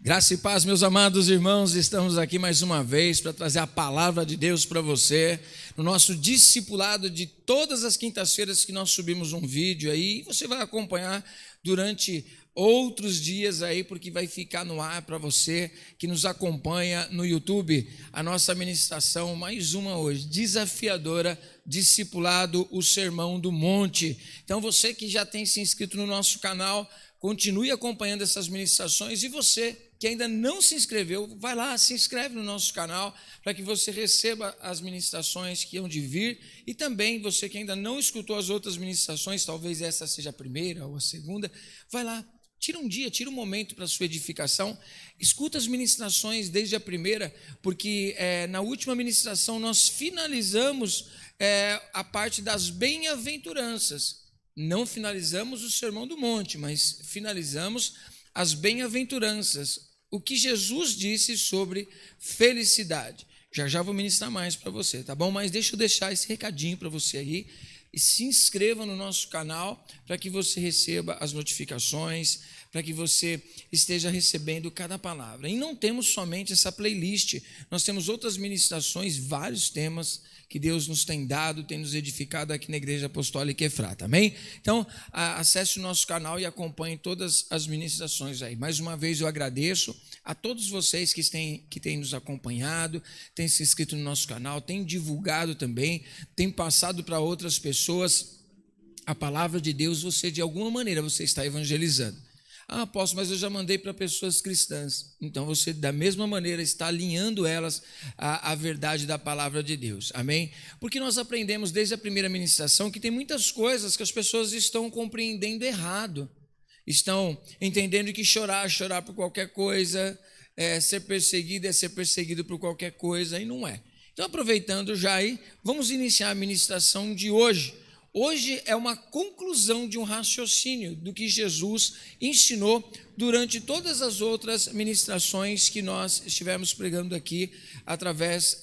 Graça e paz, meus amados irmãos, estamos aqui mais uma vez para trazer a palavra de Deus para você, no nosso discipulado de todas as quintas-feiras que nós subimos um vídeo aí, você vai acompanhar durante outros dias aí, porque vai ficar no ar para você que nos acompanha no YouTube, a nossa ministração, mais uma hoje, desafiadora, discipulado, o Sermão do Monte. Então você que já tem se inscrito no nosso canal, continue acompanhando essas ministrações, e você que ainda não se inscreveu, vai lá, se inscreve no nosso canal, para que você receba as ministrações que hão de vir, e também você que ainda não escutou as outras ministrações, talvez essa seja a primeira ou a segunda, vai lá, tira um dia, tira um momento para a sua edificação, escuta as ministrações desde a primeira, porque na última ministração nós finalizamos a parte das bem-aventuranças. Não finalizamos o Sermão do Monte, mas finalizamos as bem-aventuranças, o que Jesus disse sobre felicidade. Já vou ministrar mais para você, tá bom? Mas deixa eu deixar esse recadinho para você aí, e se inscreva no nosso canal para que você receba as notificações, para que você esteja recebendo cada palavra. E não temos somente essa playlist, nós temos outras ministrações, vários temas que Deus nos tem dado, tem nos edificado aqui na Igreja Apostólica Efrata, amém? Então, acesse o nosso canal e acompanhe todas as ministrações aí. Mais uma vez eu agradeço a todos vocês que têm nos acompanhado, têm se inscrito no nosso canal, têm divulgado também, têm passado para outras pessoas a palavra de Deus. Você, de alguma maneira, você está evangelizando. Apóstolo, mas eu já mandei para pessoas cristãs. Então você, da mesma maneira, está alinhando elas à verdade da palavra de Deus, amém? Porque nós aprendemos desde a primeira ministração que tem muitas coisas que as pessoas estão compreendendo errado, estão entendendo que chorar por qualquer coisa, ser perseguido é ser perseguido por qualquer coisa, e não é. Então, aproveitando já aí, vamos iniciar a ministração de hoje. Hoje é uma conclusão de um raciocínio do que Jesus ensinou durante todas as outras ministrações que nós estivemos pregando aqui através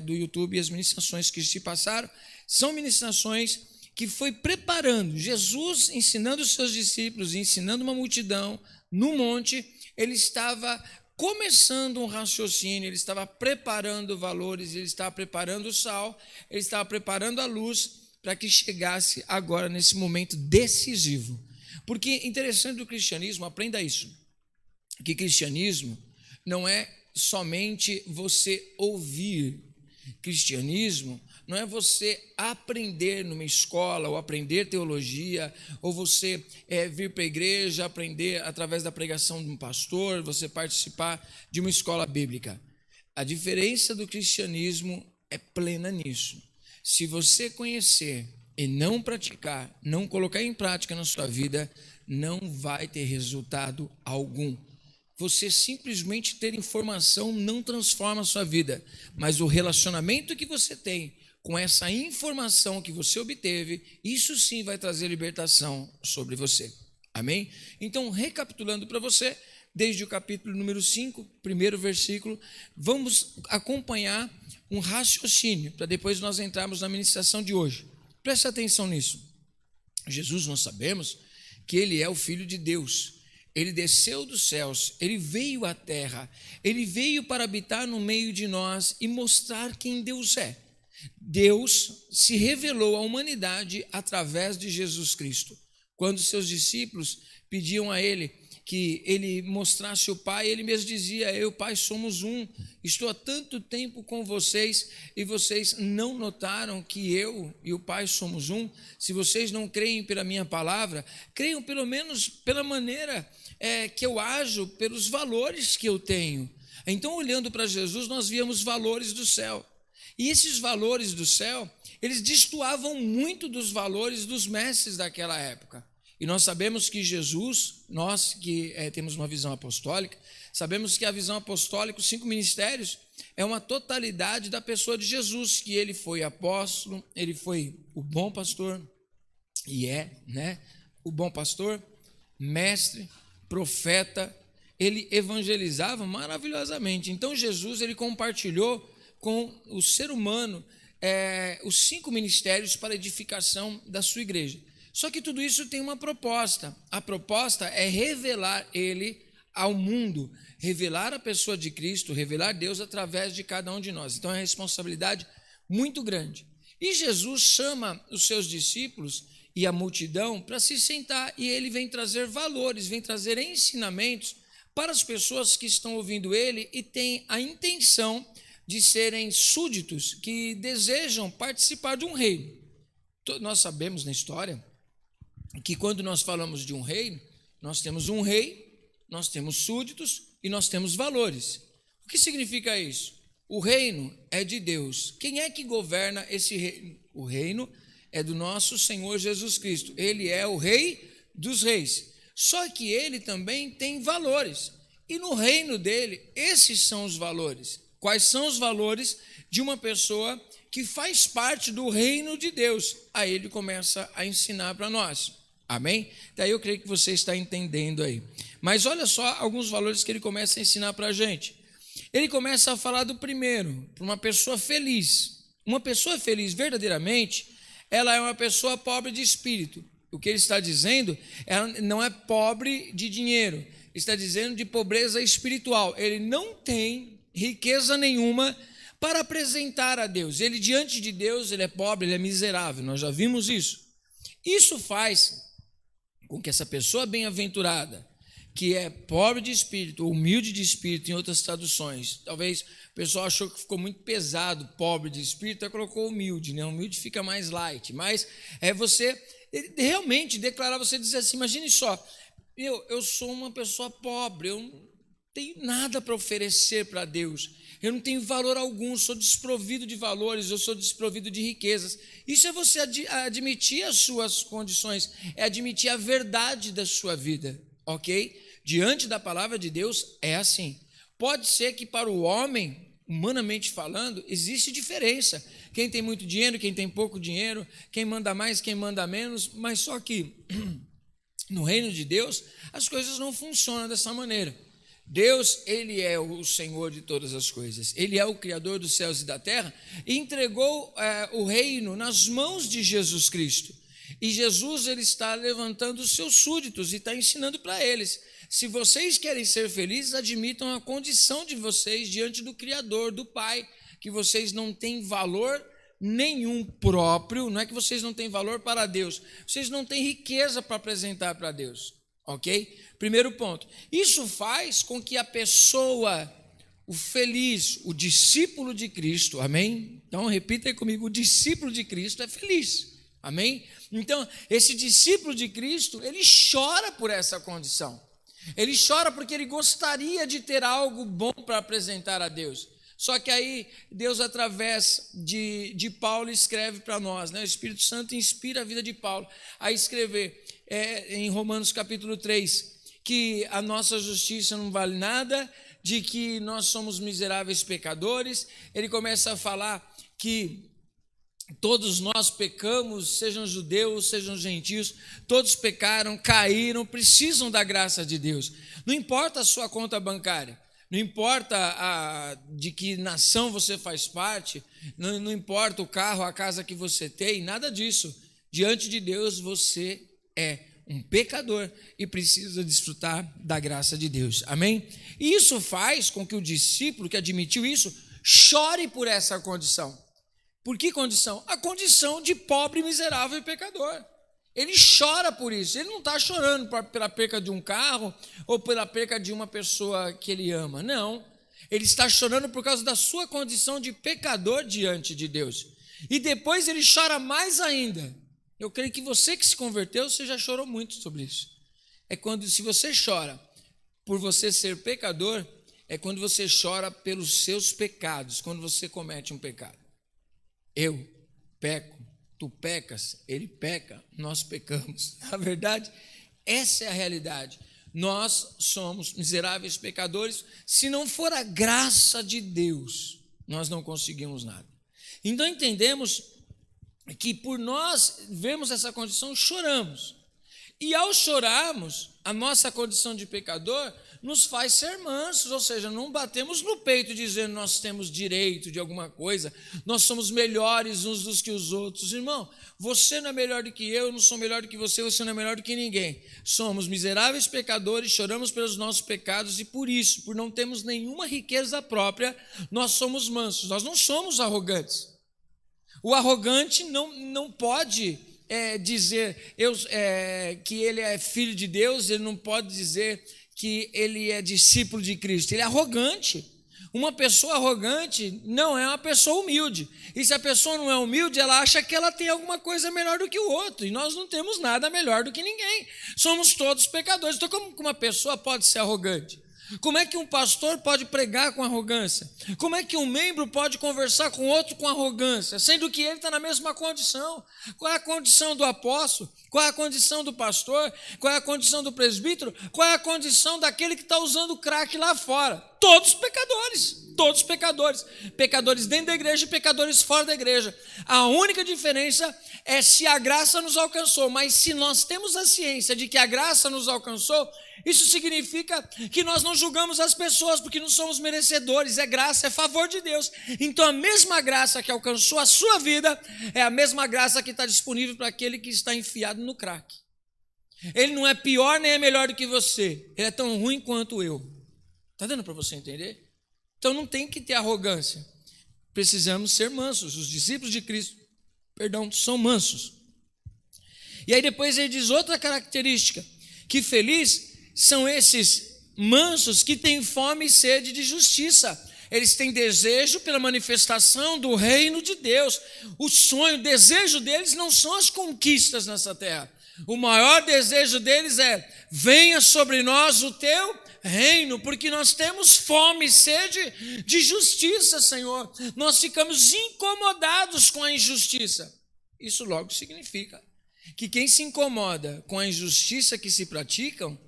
do YouTube. E as ministrações que se passaram são ministrações que foi preparando, Jesus ensinando os seus discípulos, ensinando uma multidão no monte. Ele estava começando um raciocínio, ele estava preparando valores, ele estava preparando o sal, ele estava preparando a luz, para que chegasse agora nesse momento decisivo. Porque interessante do cristianismo, aprenda isso, que cristianismo não é somente você ouvir, cristianismo não é você aprender numa escola, ou aprender teologia, ou você vir para a igreja, aprender através da pregação de um pastor, você participar de uma escola bíblica. A diferença do cristianismo é plena nisso. Se você conhecer e não praticar, não colocar em prática na sua vida, não vai ter resultado algum. Você simplesmente ter informação não transforma a sua vida, mas o relacionamento que você tem com essa informação que você obteve, isso sim vai trazer libertação sobre você. Amém? Então, recapitulando para você, desde o capítulo número 5, primeiro versículo, vamos acompanhar um raciocínio, para depois nós entrarmos na ministração de hoje. Presta atenção nisso. Jesus, nós sabemos que Ele é o Filho de Deus. Ele desceu dos céus, Ele veio à terra, Ele veio para habitar no meio de nós e mostrar quem Deus é. Deus se revelou à humanidade através de Jesus Cristo. Quando seus discípulos pediam a Ele que Ele mostrasse o Pai, Ele mesmo dizia: eu e o Pai somos um, estou há tanto tempo com vocês e vocês não notaram que eu e o Pai somos um? Se vocês não creem pela minha palavra, creiam pelo menos pela maneira que eu ajo, pelos valores que eu tenho. Então, olhando para Jesus, nós víamos valores do céu, e esses valores do céu, eles destoavam muito dos valores dos mestres daquela época. E nós sabemos que Jesus, nós que temos uma visão apostólica, sabemos que a visão apostólica, os 5 ministérios, é uma totalidade da pessoa de Jesus, que Ele foi apóstolo, Ele foi o bom pastor, o bom pastor, mestre, profeta, Ele evangelizava maravilhosamente. Então Jesus, Ele compartilhou com o ser humano os 5 ministérios para a edificação da sua igreja. Só que tudo isso tem uma proposta. A proposta é revelar Ele ao mundo revelar a pessoa de Cristo, revelar Deus através de cada um de nós. Então é uma responsabilidade muito grande. E Jesus chama os seus discípulos e a multidão para se sentar, e ele vem trazer valores, vem trazer ensinamentos para as pessoas que estão ouvindo ele e têm a intenção de serem súditos, que desejam participar de um reino. Nós sabemos na história que quando nós falamos de um reino, nós temos um rei, nós temos súditos e nós temos valores. O que significa isso? O reino é de Deus. Quem é que governa esse reino? O reino é do nosso Senhor Jesus Cristo. Ele é o Rei dos Reis. Só que ele também tem valores. E no reino dele, esses são os valores. Quais são os valores de uma pessoa que faz parte do reino de Deus? Aí ele começa a ensinar para nós. Amém? Daí eu creio que você está entendendo aí. Mas olha só alguns valores que ele começa a ensinar para a gente. Ele começa a falar do primeiro, para uma pessoa feliz. Uma pessoa feliz verdadeiramente, ela é uma pessoa pobre de espírito. O que ele está dizendo, ela não é pobre de dinheiro, está dizendo de pobreza espiritual. Ele não tem riqueza nenhuma para apresentar a Deus. Ele, diante de Deus, ele é pobre, ele é miserável. Nós já vimos isso. Isso faz com que essa pessoa bem-aventurada, que é pobre de espírito, ou humilde de espírito, em outras traduções, talvez o pessoal achou que ficou muito pesado, pobre de espírito, aí colocou humilde, né? Humilde fica mais light, mas é você realmente declarar, você dizer assim, imagine só, eu sou uma pessoa pobre, eu não tenho nada para oferecer para Deus, eu não tenho valor algum, sou desprovido de valores, eu sou desprovido de riquezas. Isso é você admitir as suas condições, é admitir a verdade da sua vida, ok? Diante da palavra de Deus é assim. Pode ser que para o homem, humanamente falando, existe diferença. Quem tem muito dinheiro, quem tem pouco dinheiro, quem manda mais, quem manda menos, mas só que no reino de Deus as coisas não funcionam dessa maneira. Deus, ele é o Senhor de todas as coisas, ele é o Criador dos céus e da terra, e entregou o reino nas mãos de Jesus Cristo. E Jesus, ele está levantando os seus súditos e está ensinando para eles: se vocês querem ser felizes, admitam a condição de vocês diante do Criador, do Pai, que vocês não têm valor nenhum próprio, não é que vocês não têm valor para Deus, vocês não têm riqueza para apresentar para Deus, ok? Primeiro ponto, isso faz com que a pessoa, o feliz, o discípulo de Cristo, amém? Então repita aí comigo, o discípulo de Cristo é feliz, amém? Então esse discípulo de Cristo, ele chora por essa condição, ele chora porque ele gostaria de ter algo bom para apresentar a Deus. Só que aí Deus, através de Paulo, escreve para nós, né? O Espírito Santo inspira a vida de Paulo a escrever em Romanos capítulo 3, que a nossa justiça não vale nada, de que nós somos miseráveis pecadores. Ele começa a falar que todos nós pecamos, sejam judeus, sejam gentios, todos pecaram, caíram, precisam da graça de Deus. Não importa a sua conta bancária, não importa de que nação você faz parte, não importa o carro, a casa que você tem, nada disso. Diante de Deus você é um pecador e precisa desfrutar da graça de Deus, amém? E isso faz com que o discípulo que admitiu isso chore por essa condição. Por que condição? A condição de pobre, miserável e pecador. Ele chora por isso, ele não está chorando pela perca de um carro ou pela perca de uma pessoa que ele ama, não. Ele está chorando por causa da sua condição de pecador diante de Deus. E depois ele chora mais ainda. Eu creio que você que se converteu, você já chorou muito sobre isso. Se você chora por você ser pecador, é quando você chora pelos seus pecados, quando você comete um pecado. Eu peco, tu pecas, ele peca, nós pecamos. Na verdade, essa é a realidade. Nós somos miseráveis pecadores. Se não for a graça de Deus, nós não conseguimos nada. Então entendemos que por nós vermos essa condição, choramos. E ao chorarmos, a nossa condição de pecador nos faz ser mansos, ou seja, não batemos no peito dizendo nós temos direito de alguma coisa, nós somos melhores uns dos que os outros. Irmão, você não é melhor do que eu não sou melhor do que você não é melhor do que ninguém. Somos miseráveis pecadores, choramos pelos nossos pecados e por isso, por não termos nenhuma riqueza própria, nós somos mansos, nós não somos arrogantes. O arrogante não pode dizer que ele é filho de Deus, ele não pode dizer que ele é discípulo de Cristo. Ele é arrogante. Uma pessoa arrogante não é uma pessoa humilde. E se a pessoa não é humilde, ela acha que ela tem alguma coisa melhor do que o outro. E nós não temos nada melhor do que ninguém. Somos todos pecadores. Então, como uma pessoa pode ser arrogante? Como é que um pastor pode pregar com arrogância? Como é que um membro pode conversar com outro com arrogância, sendo que ele está na mesma condição? Qual é a condição do apóstolo? Qual é a condição do pastor? Qual é a condição do presbítero? Qual é a condição daquele que está usando crack lá fora? Todos pecadores, pecadores dentro da igreja e pecadores fora da igreja. A única diferença é se a graça nos alcançou, mas se nós temos a ciência de que a graça nos alcançou, isso significa que nós não julgamos as pessoas porque não somos merecedores, é graça, é favor de Deus. Então a mesma graça que alcançou a sua vida é a mesma graça que está disponível para aquele que está enfiado no crack. Ele não é pior nem é melhor do que você, ele é tão ruim quanto eu. Está dando para você entender? Então não tem que ter arrogância, precisamos ser mansos. Os discípulos de Cristo, são mansos. E aí depois ele diz outra característica, que feliz são esses mansos que têm fome e sede de justiça. Eles têm desejo pela manifestação do reino de Deus. O sonho, o desejo deles não são as conquistas nessa terra. O maior desejo deles é: venha sobre nós o teu reino, porque nós temos fome e sede de justiça, Senhor. Nós ficamos incomodados com a injustiça. Isso logo significa que quem se incomoda com a injustiça que se praticam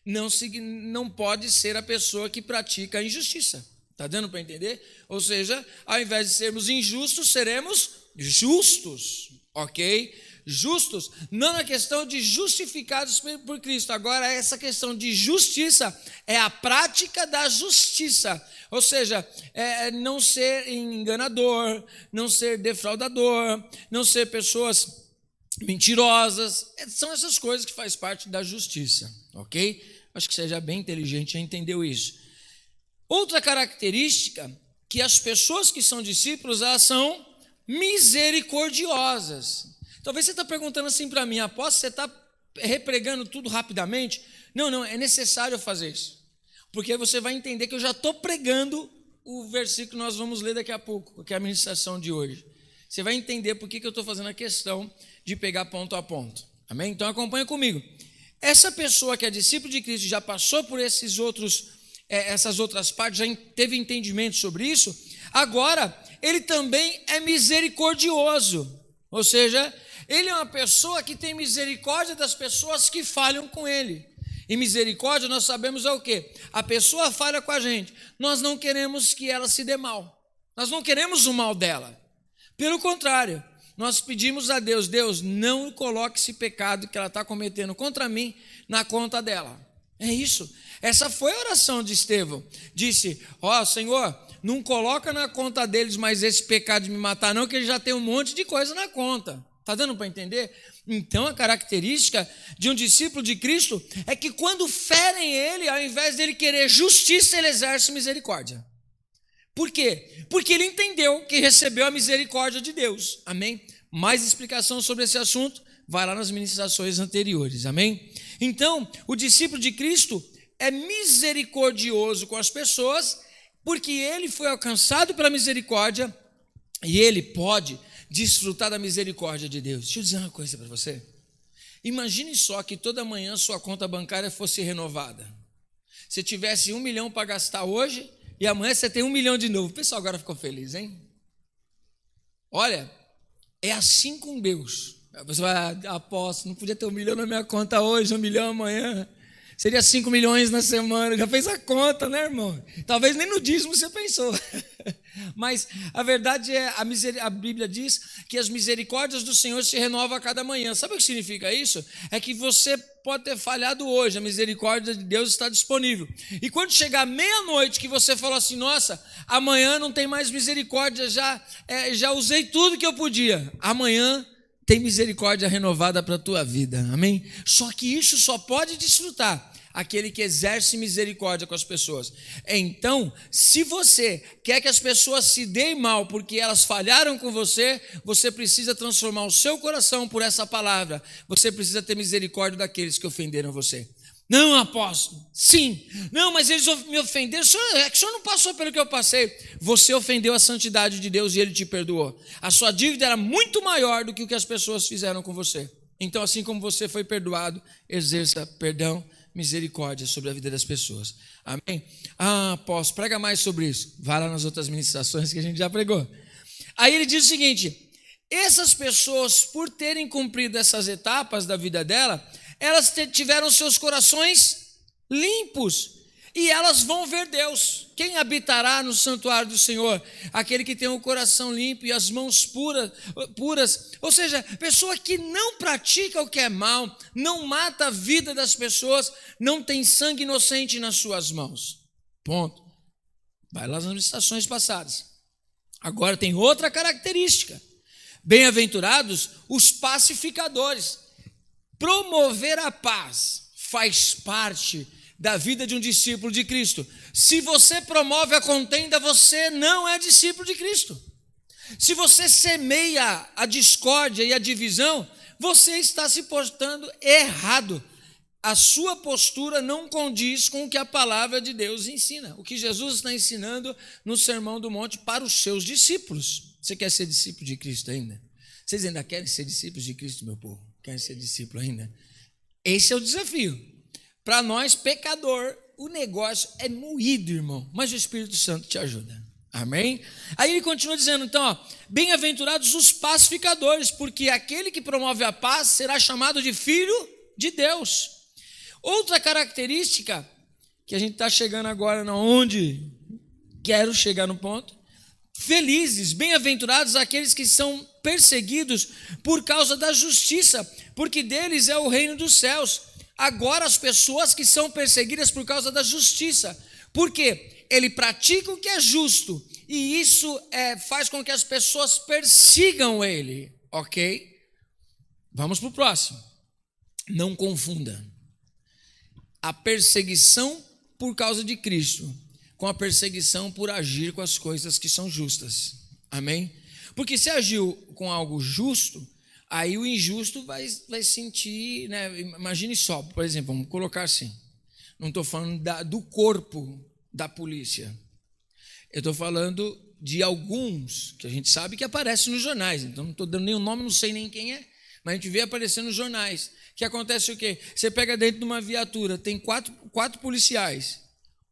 não pode ser a pessoa que pratica a injustiça. Está dando para entender? Ou seja, ao invés de sermos injustos, seremos justos, ok? Justos, não na questão de justificados por Cristo. Agora, essa questão de justiça é a prática da justiça. Ou seja, não ser enganador, não ser defraudador, não ser pessoas mentirosas. São essas coisas que faz parte da justiça, ok? Acho que você já é bem inteligente, já entendeu isso. Outra característica, que as pessoas que são discípulos, elas são misericordiosas. Talvez você está perguntando assim para mim: apóstolo, você está repregando tudo rapidamente? Não, é necessário fazer isso, porque você vai entender que eu já estou pregando o versículo que nós vamos ler daqui a pouco, que é a ministração de hoje. Você vai entender por que eu estou fazendo a questão de pegar ponto a ponto, amém? Então acompanha comigo. Essa pessoa que é discípulo de Cristo, já passou por essas outras partes, já teve entendimento sobre isso, agora ele também é misericordioso, ou seja, ele é uma pessoa que tem misericórdia das pessoas que falham com ele. E misericórdia, nós sabemos, é o quê? A pessoa falha com a gente, nós não queremos que ela se dê mal, nós não queremos o mal dela. Pelo contrário, nós pedimos a Deus: Deus, não coloque esse pecado que ela está cometendo contra mim na conta dela. É isso. Essa foi a oração de Estevão. Disse: Senhor, não coloca na conta deles mais esse pecado de me matar não, que ele já tem um monte de coisa na conta. Está dando para entender? Então a característica de um discípulo de Cristo é que quando ferem ele, ao invés dele querer justiça, ele exerce misericórdia. Por quê? Porque ele entendeu que recebeu a misericórdia de Deus, amém? Mais explicação sobre esse assunto, vai lá nas ministrações anteriores, amém? Então, o discípulo de Cristo é misericordioso com as pessoas, porque ele foi alcançado pela misericórdia e ele pode desfrutar da misericórdia de Deus. Deixa eu dizer uma coisa para você. Imagine só que toda manhã sua conta bancária fosse renovada. Se tivesse 1 milhão para gastar hoje, e amanhã você tem 1 milhão de novo. O pessoal agora ficou feliz, hein? Olha, é assim com Deus. A pessoa vai: apóstolo, não podia ter 1 milhão na minha conta hoje, 1 milhão amanhã. Seria 5 milhões na semana. Já fez a conta, né, irmão? Talvez nem no dízimo você pensou. Mas a verdade é, a Bíblia diz que as misericórdias do Senhor se renovam a cada manhã. Sabe o que significa isso? É que você pode ter falhado hoje, a misericórdia de Deus está disponível. E quando chegar meia-noite que você falou assim, nossa, amanhã não tem mais misericórdia, já usei tudo que eu podia. Amanhã tem misericórdia renovada para a tua vida, amém? Só que isso só pode desfrutar aquele que exerce misericórdia com as pessoas. Então, se você quer que as pessoas se deem mal porque elas falharam com você, você precisa transformar o seu coração por essa palavra. Você precisa ter misericórdia daqueles que ofenderam você. Não, apóstolo, sim. Não, mas eles me ofenderam. É que o senhor não passou pelo que eu passei. Você ofendeu a santidade de Deus e Ele te perdoou. A sua dívida era muito maior do que o que as pessoas fizeram com você. Então, assim como você foi perdoado, exerça perdão, misericórdia sobre a vida das pessoas. Amém? Apóstolo, prega mais sobre isso. Vai lá nas outras ministrações que a gente já pregou. Aí ele diz o seguinte: essas pessoas, por terem cumprido essas etapas da vida dela, elas tiveram seus corações limpos e elas vão ver Deus. Quem habitará no santuário do Senhor? Aquele que tem o coração limpo e as mãos puras. Ou seja, pessoa que não pratica o que é mal, não mata a vida das pessoas, não tem sangue inocente nas suas mãos. Ponto. Vai lá nas ministrações passadas. Agora tem outra característica. Bem-aventurados os pacificadores. Promover a paz faz parte da vida de um discípulo de Cristo. Se você promove a contenda, você não é discípulo de Cristo. Se você semeia a discórdia e a divisão, você está se portando errado. A sua postura não condiz com o que a palavra de Deus ensina, o que Jesus está ensinando no Sermão do Monte para os seus discípulos. Você quer ser discípulo de Cristo ainda? Vocês ainda querem ser discípulos de Cristo, meu povo? Querem ser discípulo ainda? Esse é o desafio. Para nós, pecador, o negócio é moído, irmão, mas o Espírito Santo te ajuda. Amém? Aí ele continua dizendo, então, bem-aventurados os pacificadores, porque aquele que promove a paz será chamado de filho de Deus. Outra característica, que a gente está chegando agora onde quero chegar no ponto, felizes, bem-aventurados aqueles que são perseguidos por causa da justiça, porque deles é o reino dos céus. Agora as pessoas que são perseguidas por causa da justiça, porque ele pratica o que é justo, e isso faz com que as pessoas persigam ele, ok? Vamos para o próximo. Não confunda a perseguição por causa de Cristo com a perseguição por agir com as coisas que são justas, amém? Porque se agiu com algo justo, aí o injusto vai sentir, né? Imagine só, por exemplo, vamos colocar assim, não estou falando do corpo da polícia, eu estou falando de alguns que a gente sabe que aparecem nos jornais, então não estou dando nenhum nome, não sei nem quem é, mas a gente vê aparecendo nos jornais, que acontece o quê? Você pega dentro de uma viatura, tem quatro policiais,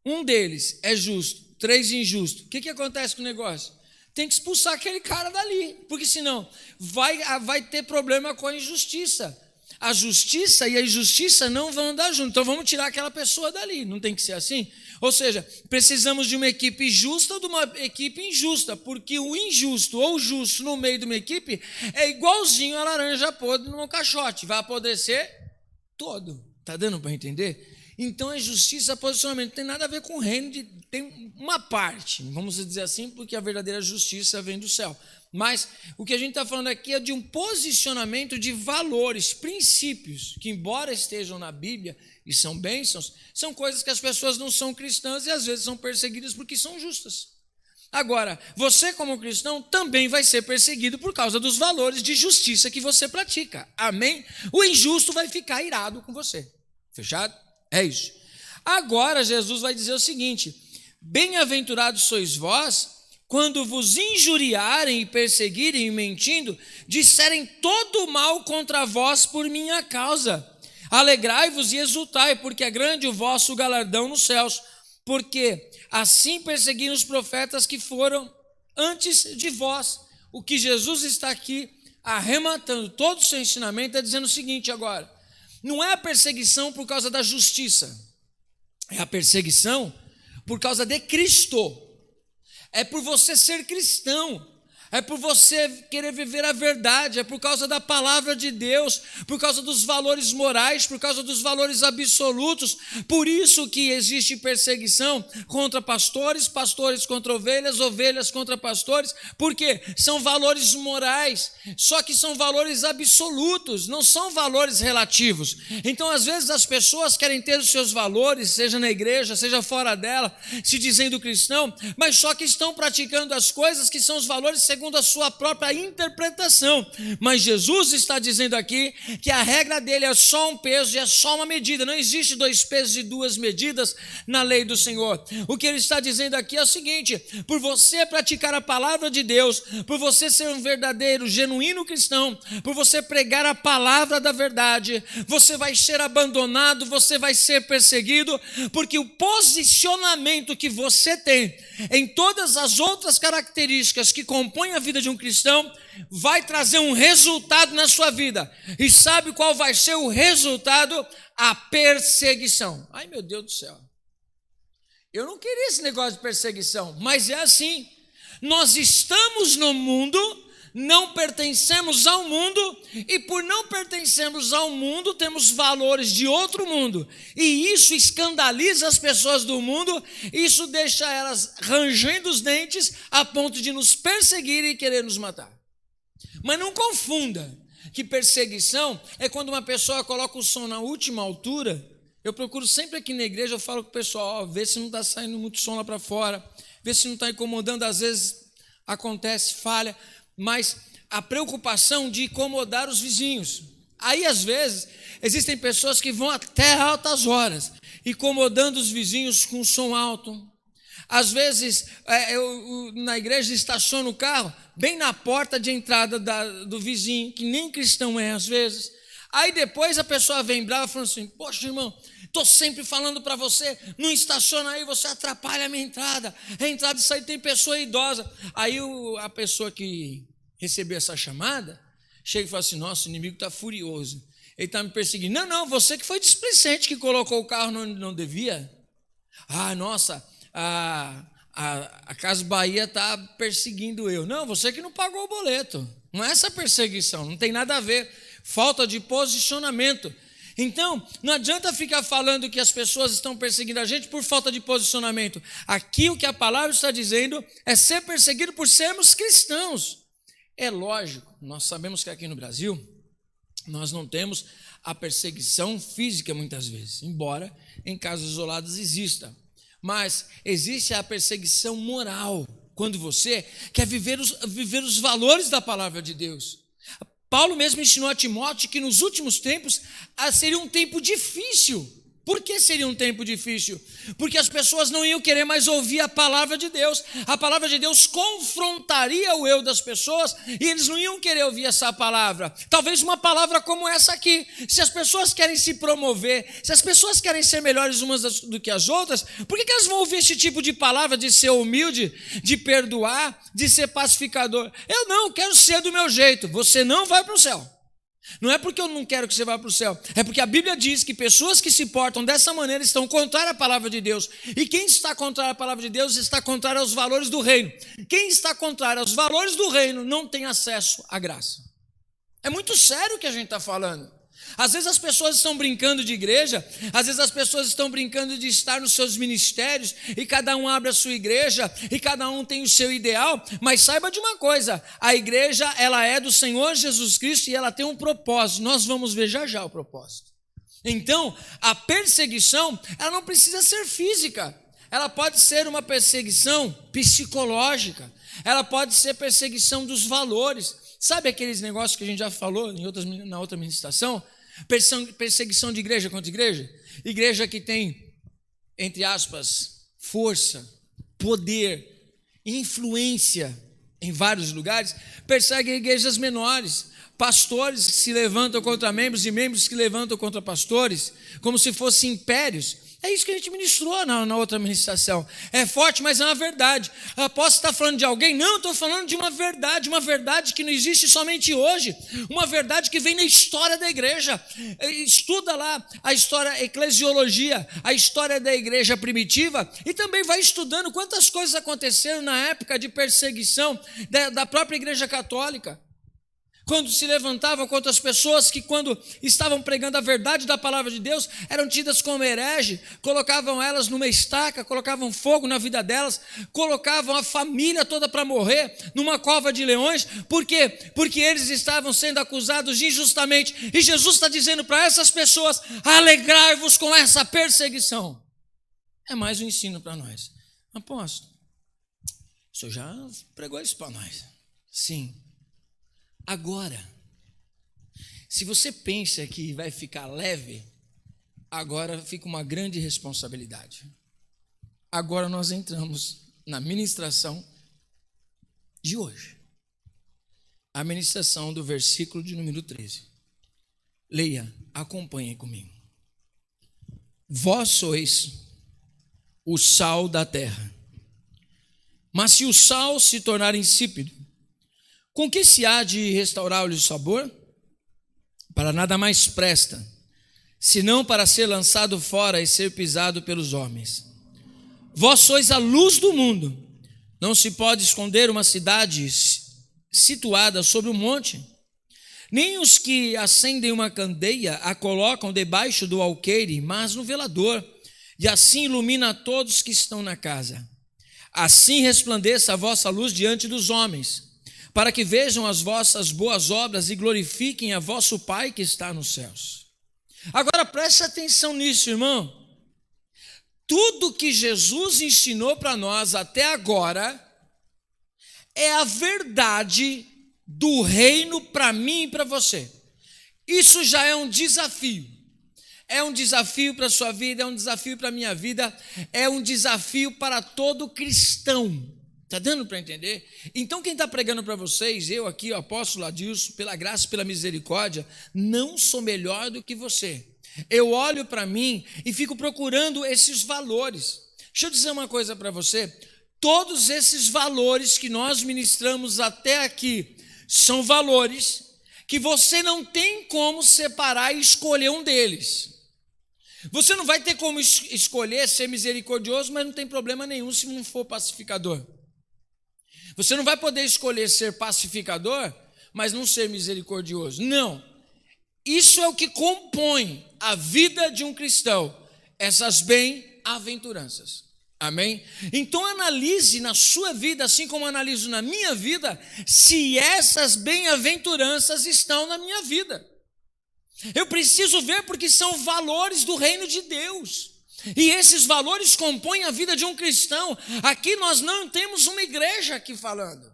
um deles é justo, 3 injustos, o que acontece com o negócio? Tem que expulsar aquele cara dali, porque senão vai ter problema com a injustiça. A justiça e a injustiça não vão andar juntos, então vamos tirar aquela pessoa dali, não tem que ser assim? Ou seja, precisamos de uma equipe justa ou de uma equipe injusta, porque o injusto ou o justo no meio de uma equipe é igualzinho a laranja podre num caixote, vai apodrecer todo, está dando para entender? Então a justiça, posicionamento, não tem nada a ver com o reino, tem uma parte, vamos dizer assim, porque a verdadeira justiça vem do céu. Mas o que a gente está falando aqui é de um posicionamento de valores, princípios, que embora estejam na Bíblia e são bênçãos, são coisas que as pessoas não são cristãs e às vezes são perseguidas porque são justas. Agora, você como cristão também vai ser perseguido por causa dos valores de justiça que você pratica. Amém? O injusto vai ficar irado com você. Fechado? É isso. Agora Jesus vai dizer o seguinte: bem-aventurados sois vós, quando vos injuriarem e perseguirem e mentindo, disserem todo o mal contra vós por minha causa. Alegrai-vos e exultai, porque é grande o vosso galardão nos céus, porque assim perseguiram os profetas que foram antes de vós. O que Jesus está aqui arrematando todo o seu ensinamento é dizendo o seguinte agora: não é a perseguição por causa da justiça, é a perseguição por causa de Cristo. É por você ser cristão. É por você querer viver a verdade, é por causa da palavra de Deus, por causa dos valores morais, por causa dos valores absolutos. Por isso que existe perseguição contra pastores, pastores contra ovelhas, ovelhas contra pastores, porque são valores morais, só que são valores absolutos, não são valores relativos. Então, às vezes, as pessoas querem ter os seus valores, seja na igreja, seja fora dela, se dizendo cristão, mas só que estão praticando as coisas que são os valores segundo a sua própria interpretação. Mas Jesus está dizendo aqui que a regra dele é só um peso e é só uma medida. Não existe 2 pesos e 2 medidas na lei do Senhor. O que ele está dizendo aqui é o seguinte: por você praticar a palavra de Deus, por você ser um verdadeiro, genuíno cristão, por você pregar a palavra da verdade, você vai ser abandonado, você vai ser perseguido, porque o posicionamento que você tem em todas as outras características que compõem a vida de um cristão vai trazer um resultado na sua vida. E sabe qual vai ser o resultado? A perseguição. Ai, meu Deus do céu. Eu não queria esse negócio de perseguição, mas é assim. Nós estamos no mundo, não pertencemos ao mundo, e por não pertencermos ao mundo, temos valores de outro mundo, e isso escandaliza as pessoas do mundo, isso deixa elas rangendo os dentes a ponto de nos perseguir e querer nos matar. Mas não confunda que perseguição é quando uma pessoa coloca o som na última altura. Eu procuro sempre aqui na igreja, eu falo com o pessoal, vê se não está saindo muito som lá para fora, vê se não está incomodando, às vezes acontece, falha, mas a preocupação de incomodar os vizinhos. Aí, às vezes, existem pessoas que vão até altas horas, incomodando os vizinhos com som alto. Às vezes, eu na igreja estaciono o carro bem na porta de entrada do vizinho, que nem cristão é às vezes. Aí depois a pessoa vem brava falando assim: poxa, irmão, estou sempre falando para você, não estaciona aí, você atrapalha a minha entrada. A entrada e saída tem pessoa idosa. Aí a pessoa que recebeu essa chamada chega e fala assim: nossa, o inimigo está furioso, ele está me perseguindo. Não, você que foi displicente, que colocou o carro onde não devia. Ah, nossa, a Casa Bahia está perseguindo eu. Não, você que não pagou o boleto. Não é essa perseguição, não tem nada a ver. Falta de posicionamento. Então, não adianta ficar falando que as pessoas estão perseguindo a gente por falta de posicionamento. Aqui o que a palavra está dizendo é ser perseguido por sermos cristãos. É lógico, nós sabemos que aqui no Brasil nós não temos a perseguição física muitas vezes, embora em casos isolados exista. Mas existe a perseguição moral, quando você quer viver os valores da palavra de Deus. Paulo mesmo ensinou a Timóteo que nos últimos tempos seria um tempo difícil. Por que seria um tempo difícil? Porque as pessoas não iam querer mais ouvir a palavra de Deus. A palavra de Deus confrontaria o eu das pessoas e eles não iam querer ouvir essa palavra. Talvez uma palavra como essa aqui. Se as pessoas querem se promover, se as pessoas querem ser melhores umas do que as outras, por que elas vão ouvir esse tipo de palavra de ser humilde, de perdoar, de ser pacificador? Eu não, quero ser do meu jeito. Você não vai para o céu. Não é porque eu não quero que você vá para o céu, é porque a Bíblia diz que pessoas que se portam dessa maneira estão contrárias à palavra de Deus. E quem está contrário à palavra de Deus está contrário aos valores do reino. Quem está contrário aos valores do reino não tem acesso à graça. É muito sério o que a gente está falando. Às vezes as pessoas estão brincando de igreja, às vezes as pessoas estão brincando de estar nos seus ministérios, e cada um abre a sua igreja, e cada um tem o seu ideal, mas saiba de uma coisa, a igreja ela é do Senhor Jesus Cristo e ela tem um propósito, nós vamos ver já o propósito. Então, a perseguição, ela não precisa ser física, ela pode ser uma perseguição psicológica, ela pode ser perseguição dos valores. Sabe aqueles negócios que a gente já falou na outra ministração? Perseguição de igreja contra igreja? Igreja que tem, entre aspas, força, poder, influência em vários lugares, persegue igrejas menores, pastores que se levantam contra membros e membros que levantam contra pastores, como se fossem impérios. É isso que a gente ministrou na outra ministração. É forte, mas é uma verdade. Posso estar falando de alguém? Não, estou falando de uma verdade que não existe somente hoje, uma verdade que vem na história da igreja. Estuda lá a história, eclesiologia, a história da igreja primitiva, e também vai estudando quantas coisas aconteceram na época de perseguição da própria igreja católica. Quando se levantavam contra as pessoas que, quando estavam pregando a verdade da palavra de Deus, eram tidas como herege, colocavam elas numa estaca, colocavam fogo na vida delas, colocavam a família toda para morrer numa cova de leões. Por quê? Porque eles estavam sendo acusados injustamente. E Jesus está dizendo para essas pessoas: alegrai-vos com essa perseguição. É mais um ensino para nós. Apóstolo, o senhor já pregou isso para nós? Sim. Agora, se você pensa que vai ficar leve, agora fica uma grande responsabilidade. Agora nós entramos na ministração de hoje. A ministração do versículo de número 13. Leia, acompanhe comigo. Vós sois o sal da terra. Mas se o sal se tornar insípido, com que se há de restaurar-lhe o sabor? Para nada mais presta, senão para ser lançado fora e ser pisado pelos homens. Vós sois a luz do mundo. Não se pode esconder uma cidade situada sobre um monte. Nem os que acendem uma candeia a colocam debaixo do alqueire, mas no velador, e assim ilumina a todos que estão na casa. Assim resplandeça a vossa luz diante dos homens, para que vejam as vossas boas obras e glorifiquem a vosso Pai que está nos céus. Agora preste atenção nisso, irmão. Tudo que Jesus ensinou para nós até agora é a verdade do reino para mim e para você. Isso já é um desafio. É um desafio para a sua vida, é um desafio para a minha vida, é um desafio para todo cristão. Está dando para entender? Então quem está pregando para vocês, eu aqui, o apóstolo Adilson, pela graça e pela misericórdia, não sou melhor do que você. Eu olho para mim e fico procurando esses valores. Deixa eu dizer uma coisa para você. Todos esses valores que nós ministramos até aqui são valores que você não tem como separar e escolher um deles. Você não vai ter como escolher ser misericordioso, mas não tem problema nenhum se não for pacificador. Você não vai poder escolher ser pacificador, mas não ser misericordioso. Não. Isso é o que compõe a vida de um cristão, essas bem-aventuranças. Amém? Então analise na sua vida, assim como analiso na minha vida, se essas bem-aventuranças estão na minha vida. Eu preciso ver, porque são valores do reino de Deus. E esses valores compõem a vida de um cristão. Aqui nós não temos uma igreja aqui falando.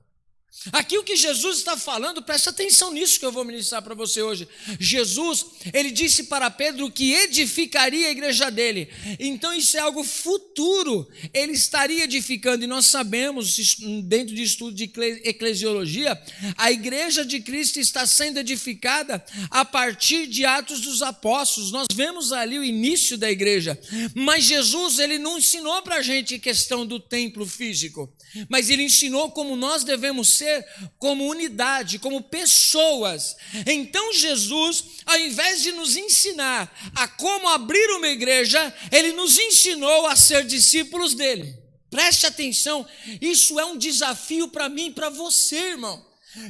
Aqui o que Jesus está falando, presta atenção nisso que eu vou ministrar para você hoje. Jesus, ele disse para Pedro que edificaria a igreja dele. Então isso é algo futuro. Ele estaria edificando, e nós sabemos, dentro de estudo de eclesiologia, a igreja de Cristo está sendo edificada a partir de Atos dos Apóstolos. Nós vemos ali o início da igreja. Mas Jesus, ele não ensinou para a gente questão do templo físico, mas ele ensinou como nós devemos ser como unidade, como pessoas. Então Jesus, ao invés de nos ensinar a como abrir uma igreja, ele nos ensinou a ser discípulos dele. Preste atenção, isso é um desafio para mim e para você, irmão.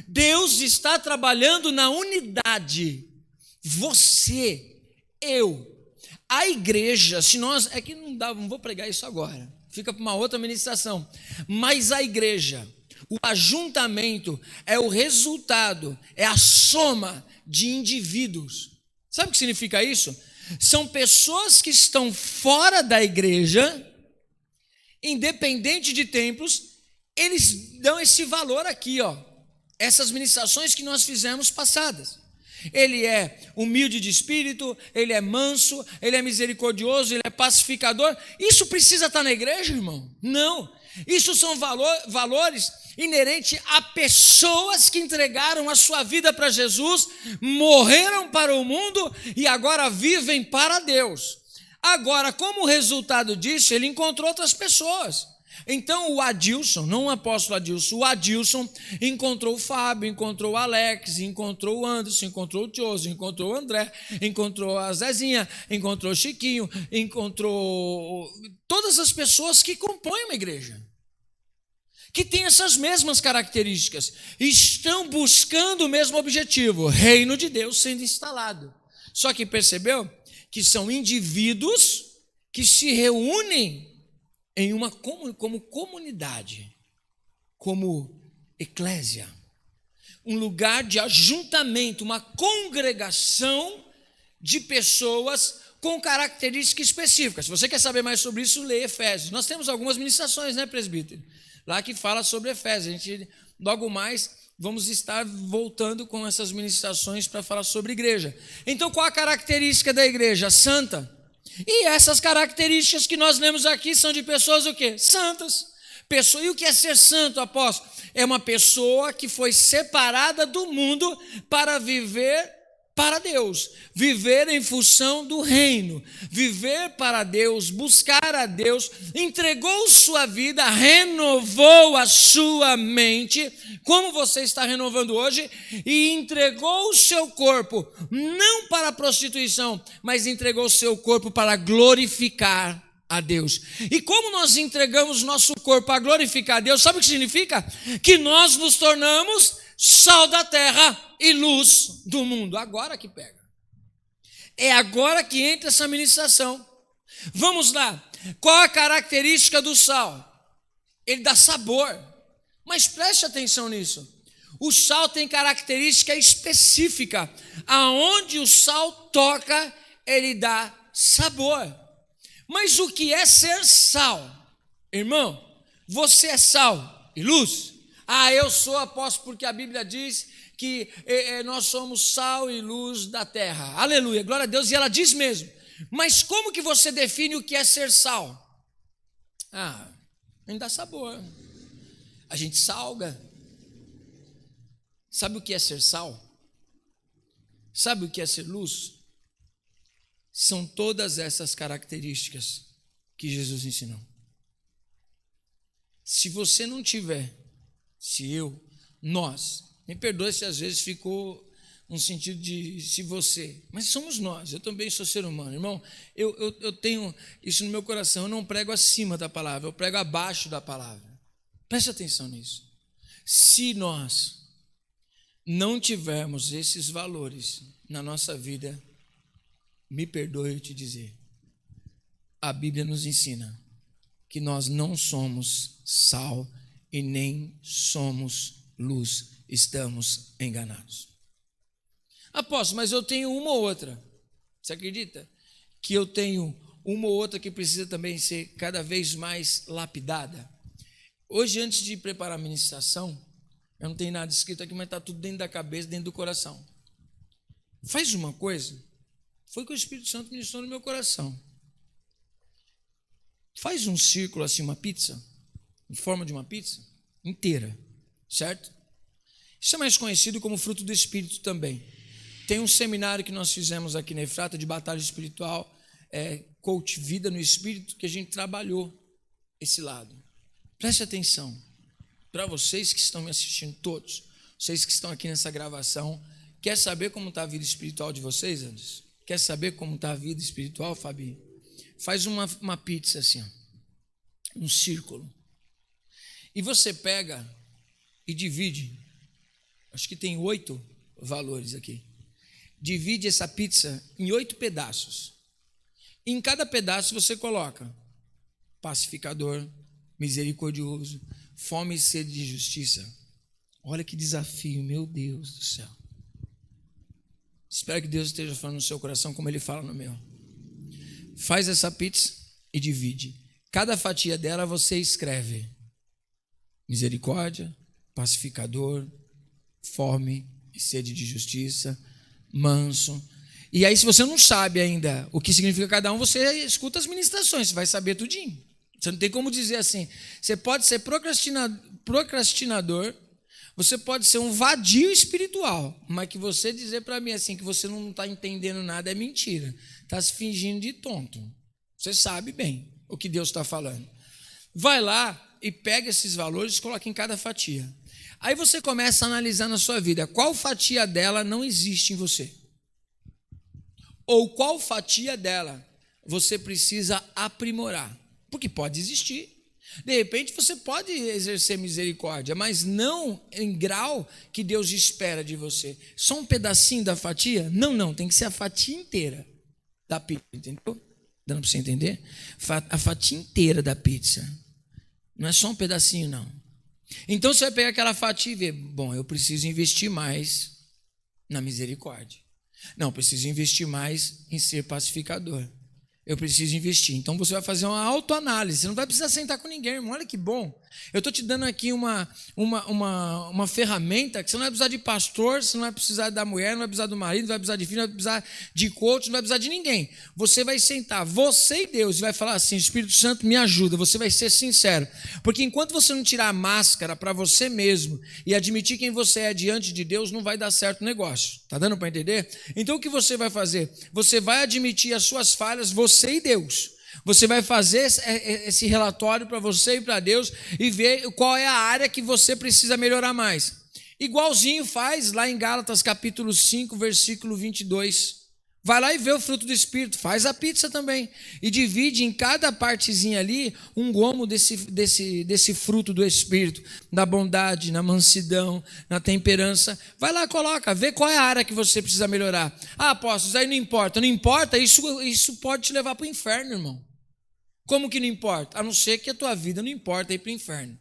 Deus está trabalhando na unidade. Você, eu, a igreja, se nós, é que não vou pregar isso agora, fica para uma outra ministração, mas a igreja, o ajuntamento é o resultado, é a soma de indivíduos. Sabe o que significa isso? São pessoas que estão fora da igreja, independente de templos, eles dão esse valor aqui, ó, essas ministrações que nós fizemos passadas. Ele é humilde de espírito, ele é manso, ele é misericordioso, ele é pacificador. Isso precisa estar na igreja, irmão? Não. Isso são valores inerentes a pessoas que entregaram a sua vida para Jesus, morreram para o mundo e agora vivem para Deus. Agora, como resultado disso, ele encontrou outras pessoas. Então o Adilson, não o apóstolo Adilson, o Adilson encontrou o Fábio, encontrou o Alex, encontrou o Anderson, encontrou o Tioso, encontrou o André, encontrou a Zezinha, encontrou o Chiquinho, encontrou todas as pessoas que compõem uma igreja, que têm essas mesmas características, estão buscando o mesmo objetivo, o reino de Deus sendo instalado. Só que percebeu que são indivíduos que se reúnem em uma como comunidade, como eclésia, um lugar de ajuntamento, uma congregação de pessoas com características específicas. Se você quer saber mais sobre isso, lê Efésios. Nós temos algumas ministrações, né, presbítero? Lá que fala sobre Efésios. A gente, logo mais, vamos estar voltando com essas ministrações para falar sobre igreja. Então, qual a característica da igreja? Santa. E essas características que nós lemos aqui são de pessoas o quê? Santas. E o que é ser santo, apóstolo? É uma pessoa que foi separada do mundo para viver para Deus, viver em função do reino, viver para Deus, buscar a Deus, entregou sua vida, renovou a sua mente, como você está renovando hoje, e entregou o seu corpo, não para a prostituição, mas entregou o seu corpo para glorificar a Deus. E como nós entregamos nosso corpo para glorificar a Deus, sabe o que significa? Que nós nos tornamos sal da terra e luz do mundo. Agora que pega. É agora que entra essa ministração. Vamos lá. Qual a característica do sal? Ele dá sabor. Mas preste atenção nisso. O sal tem característica específica. Aonde o sal toca, ele dá sabor. Mas o que é ser sal? Irmão, você é sal e luz? Eu sou, apóstolo, porque a Bíblia diz que nós somos sal e luz da terra. Aleluia, glória a Deus, e ela diz mesmo. Mas como que você define o que é ser sal? Não dá sabor. A gente salga. Sabe o que é ser sal? Sabe o que é ser luz? São todas essas características que Jesus ensinou. Se você não tiver, nós, me perdoe se às vezes ficou um sentido de se você, mas somos nós, eu também sou ser humano, irmão, eu tenho isso no meu coração, eu não prego acima da palavra, eu prego abaixo da palavra, preste atenção nisso. Se nós não tivermos esses valores na nossa vida, me perdoe eu te dizer, a Bíblia nos ensina que nós não somos sal e nem somos luz, estamos enganados. Apóstolo, mas eu tenho uma ou outra. Você acredita que eu tenho uma ou outra que precisa também ser cada vez mais lapidada? Hoje, antes de preparar a ministração, eu não tenho nada escrito aqui, mas está tudo dentro da cabeça, dentro do coração. Faz uma coisa, foi que o Espírito Santo ministrou no meu coração. Faz um círculo assim, uma pizza, em forma de uma pizza, inteira, certo? Isso é mais conhecido como fruto do Espírito também. Tem um seminário que nós fizemos aqui na Efrata de batalha espiritual, coach Vida no Espírito, que a gente trabalhou esse lado. Preste atenção, para vocês que estão me assistindo todos, vocês que estão aqui nessa gravação, quer saber como está a vida espiritual de vocês, Anderson? Quer saber como está a vida espiritual, Fabinho? Faz uma pizza assim, ó, um círculo. E você pega e divide, acho que tem 8 valores aqui. Divide essa pizza em 8 pedaços. Em cada pedaço você coloca pacificador, misericordioso, fome e sede de justiça. Olha que desafio, meu Deus do céu. Espero que Deus esteja falando no seu coração como Ele fala no meu. Faz essa pizza e divide. Cada fatia dela você escreve misericórdia, pacificador, fome e sede de justiça, manso. E aí, se você não sabe ainda o que significa cada um, você escuta as ministrações, você vai saber tudinho. Você não tem como dizer assim. Você pode ser procrastinador, você pode ser um vadio espiritual, mas que você dizer para mim assim que você não está entendendo nada é mentira. Está se fingindo de tonto. Você sabe bem o que Deus está falando. Vai lá e pega esses valores e coloca em cada fatia. Aí você começa a analisar na sua vida qual fatia dela não existe em você. Ou qual fatia dela você precisa aprimorar. Porque pode existir. De repente você pode exercer misericórdia, mas não em grau que Deus espera de você. Só um pedacinho da fatia? Não, tem que ser a fatia inteira da pizza, entendeu? Dando para você entender? A fatia inteira da pizza. Não é só um pedacinho, não. Então você vai pegar aquela fatia e ver, bom, eu preciso investir mais na misericórdia. Não, eu preciso investir mais em ser pacificador. Eu preciso investir. Então você vai fazer uma autoanálise. Você não vai precisar sentar com ninguém, irmão. Olha que bom. Eu estou te dando aqui uma ferramenta que você não vai precisar de pastor, você não vai precisar da mulher, não vai precisar do marido, não vai precisar de filho, não vai precisar de coach, não vai precisar de ninguém. Você vai sentar, você e Deus, e vai falar assim: Espírito Santo, me ajuda. Você vai ser sincero. Porque enquanto você não tirar a máscara para você mesmo e admitir quem você é diante de Deus, não vai dar certo o negócio. Está dando para entender? Então o que você vai fazer? Você vai admitir as suas falhas, você e Deus. Você vai fazer esse relatório para você e para Deus e ver qual é a área que você precisa melhorar mais. Igualzinho faz lá em Gálatas capítulo 5, versículo 22. Vai lá e vê o fruto do Espírito, faz a pizza também. E divide em cada partezinha ali um gomo desse fruto do Espírito, da bondade, na mansidão, na temperança. Vai lá, coloca, vê qual é a área que você precisa melhorar. Ah, apóstolos, aí não importa. Não importa, isso pode te levar para o inferno, irmão. Como que não importa? A não ser que a tua vida não importa ir para o inferno.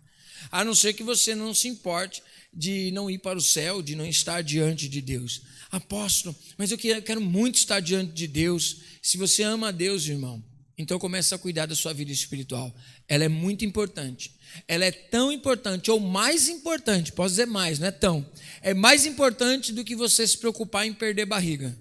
A não ser que você não se importe de não ir para o céu, de não estar diante de Deus. Apóstolo, mas eu quero muito estar diante de Deus. Se você ama a Deus, irmão, então comece a cuidar da sua vida espiritual. Ela é muito importante. Ela é tão importante, ou mais importante, posso dizer mais, não é tão. É mais importante do que você se preocupar em perder barriga.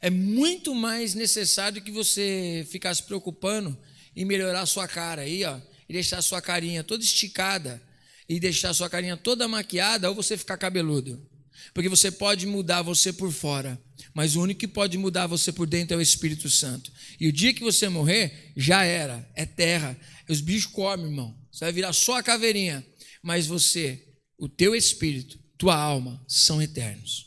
É muito mais necessário que você ficar se preocupando em melhorar a sua cara aí, ó, e deixar a sua carinha toda esticada, e deixar a sua carinha toda maquiada, ou você ficar cabeludo. Porque você pode mudar você por fora, mas o único que pode mudar você por dentro é o Espírito Santo. E o dia que você morrer, já era, é terra. Os bichos comem, irmão. Você vai virar só a caveirinha. Mas você, o teu espírito, tua alma, são eternos.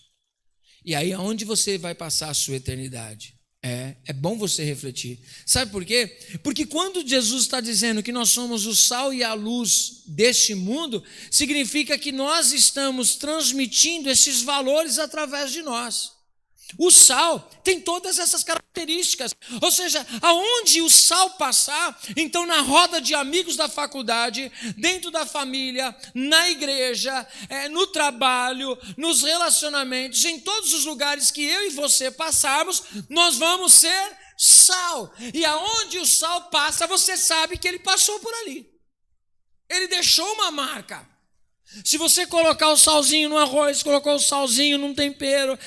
E aí aonde você vai passar a sua eternidade? É bom você refletir. Sabe por quê? Porque quando Jesus está dizendo que nós somos o sal e a luz deste mundo, significa que nós estamos transmitindo esses valores através de nós. O sal tem todas essas características, ou seja, aonde o sal passar, então na roda de amigos da faculdade, dentro da família, na igreja, no trabalho, nos relacionamentos, em todos os lugares que eu e você passarmos, nós vamos ser sal. E aonde o sal passa, você sabe que ele passou por ali. Ele deixou uma marca. Se você colocar o salzinho no arroz, colocou o salzinho num tempero,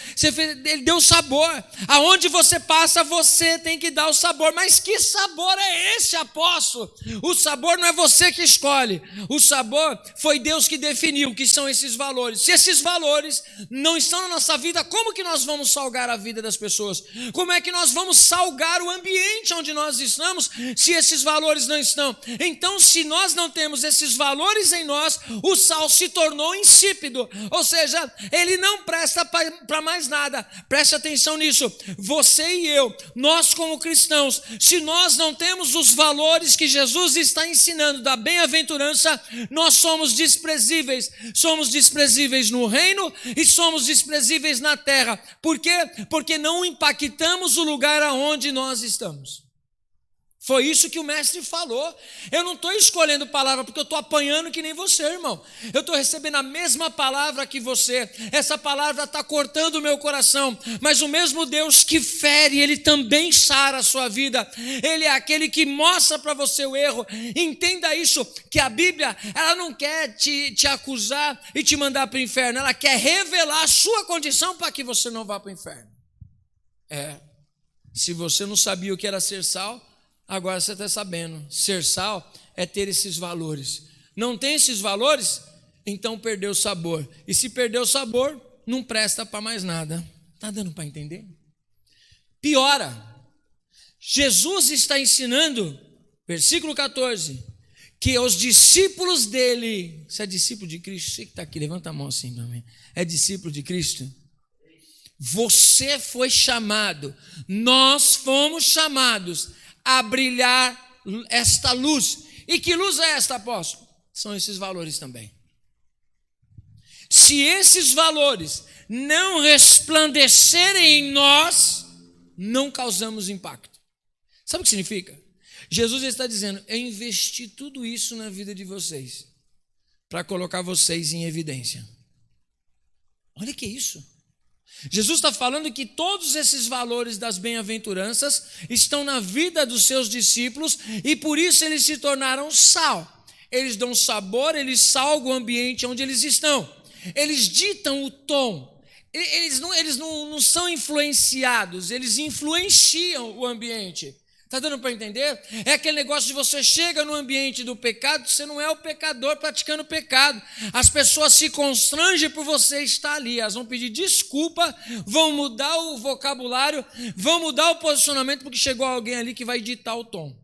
ele deu sabor. Aonde você passa, você tem que dar o sabor. Mas que sabor é esse, apóstolo? O sabor não é você que escolhe. O sabor foi Deus que definiu que são esses valores. Se esses valores não estão na nossa vida, como que nós vamos salgar a vida das pessoas? Como é que nós vamos salgar o ambiente onde nós estamos, se esses valores não estão? Então, se nós não temos esses valores em nós, o sal se tornou insípido, ou seja, ele não presta para mais nada. Preste atenção nisso. Você e eu, nós como cristãos, se nós não temos os valores que Jesus está ensinando da bem-aventurança, nós somos desprezíveis. Somos desprezíveis no reino e somos desprezíveis na terra. Por quê? Porque não impactamos o lugar aonde nós estamos. Foi isso que o mestre falou. Eu não estou escolhendo palavra porque eu estou apanhando que nem você, irmão. Eu estou recebendo a mesma palavra que você. Essa palavra está cortando o meu coração. Mas o mesmo Deus que fere, Ele também sara a sua vida. Ele é aquele que mostra para você o erro. Entenda isso, que a Bíblia, ela não quer te acusar e te mandar para o inferno. Ela quer revelar a sua condição para que você não vá para o inferno. Se você não sabia o que era ser sal, agora você está sabendo. Ser sal é ter esses valores. Não tem esses valores? Então perdeu o sabor. E se perdeu o sabor, não presta para mais nada. Está dando para entender? Piora. Jesus está ensinando, versículo 14, que os discípulos dele, você é discípulo de Cristo? Você que está aqui, levanta a mão assim para mim. É discípulo de Cristo? Você foi chamado, nós fomos chamados a brilhar esta luz. E que luz é esta, apóstolo? São esses valores também. Se esses valores não resplandecerem em nós, não causamos impacto. Sabe o que significa? Jesus está dizendo, eu investi tudo isso na vida de vocês, para colocar vocês em evidência. Olha que isso. Jesus está falando que todos esses valores das bem-aventuranças estão na vida dos seus discípulos e por isso eles se tornaram sal. Eles dão sabor, eles salgam o ambiente onde eles estão. Eles ditam o tom. Eles não são influenciados, eles influenciam o ambiente. Está dando para entender? É aquele negócio de você chega no ambiente do pecado, você não é o pecador praticando pecado. As pessoas se constrangem por você estar ali. Elas vão pedir desculpa, vão mudar o vocabulário, vão mudar o posicionamento, porque chegou alguém ali que vai ditar o tom,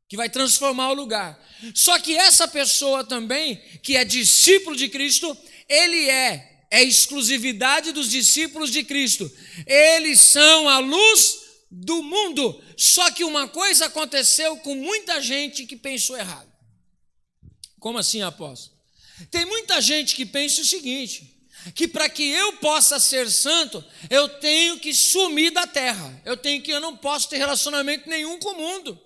que vai transformar o lugar. Só que essa pessoa também, que é discípulo de Cristo, ele é exclusividade dos discípulos de Cristo. Eles são a luz do mundo. Só que uma coisa aconteceu com muita gente que pensou errado. Como assim, apóstolo? Tem muita gente que pensa o seguinte, que para que eu possa ser santo, eu tenho que sumir da terra. Eu não posso ter relacionamento nenhum com o mundo.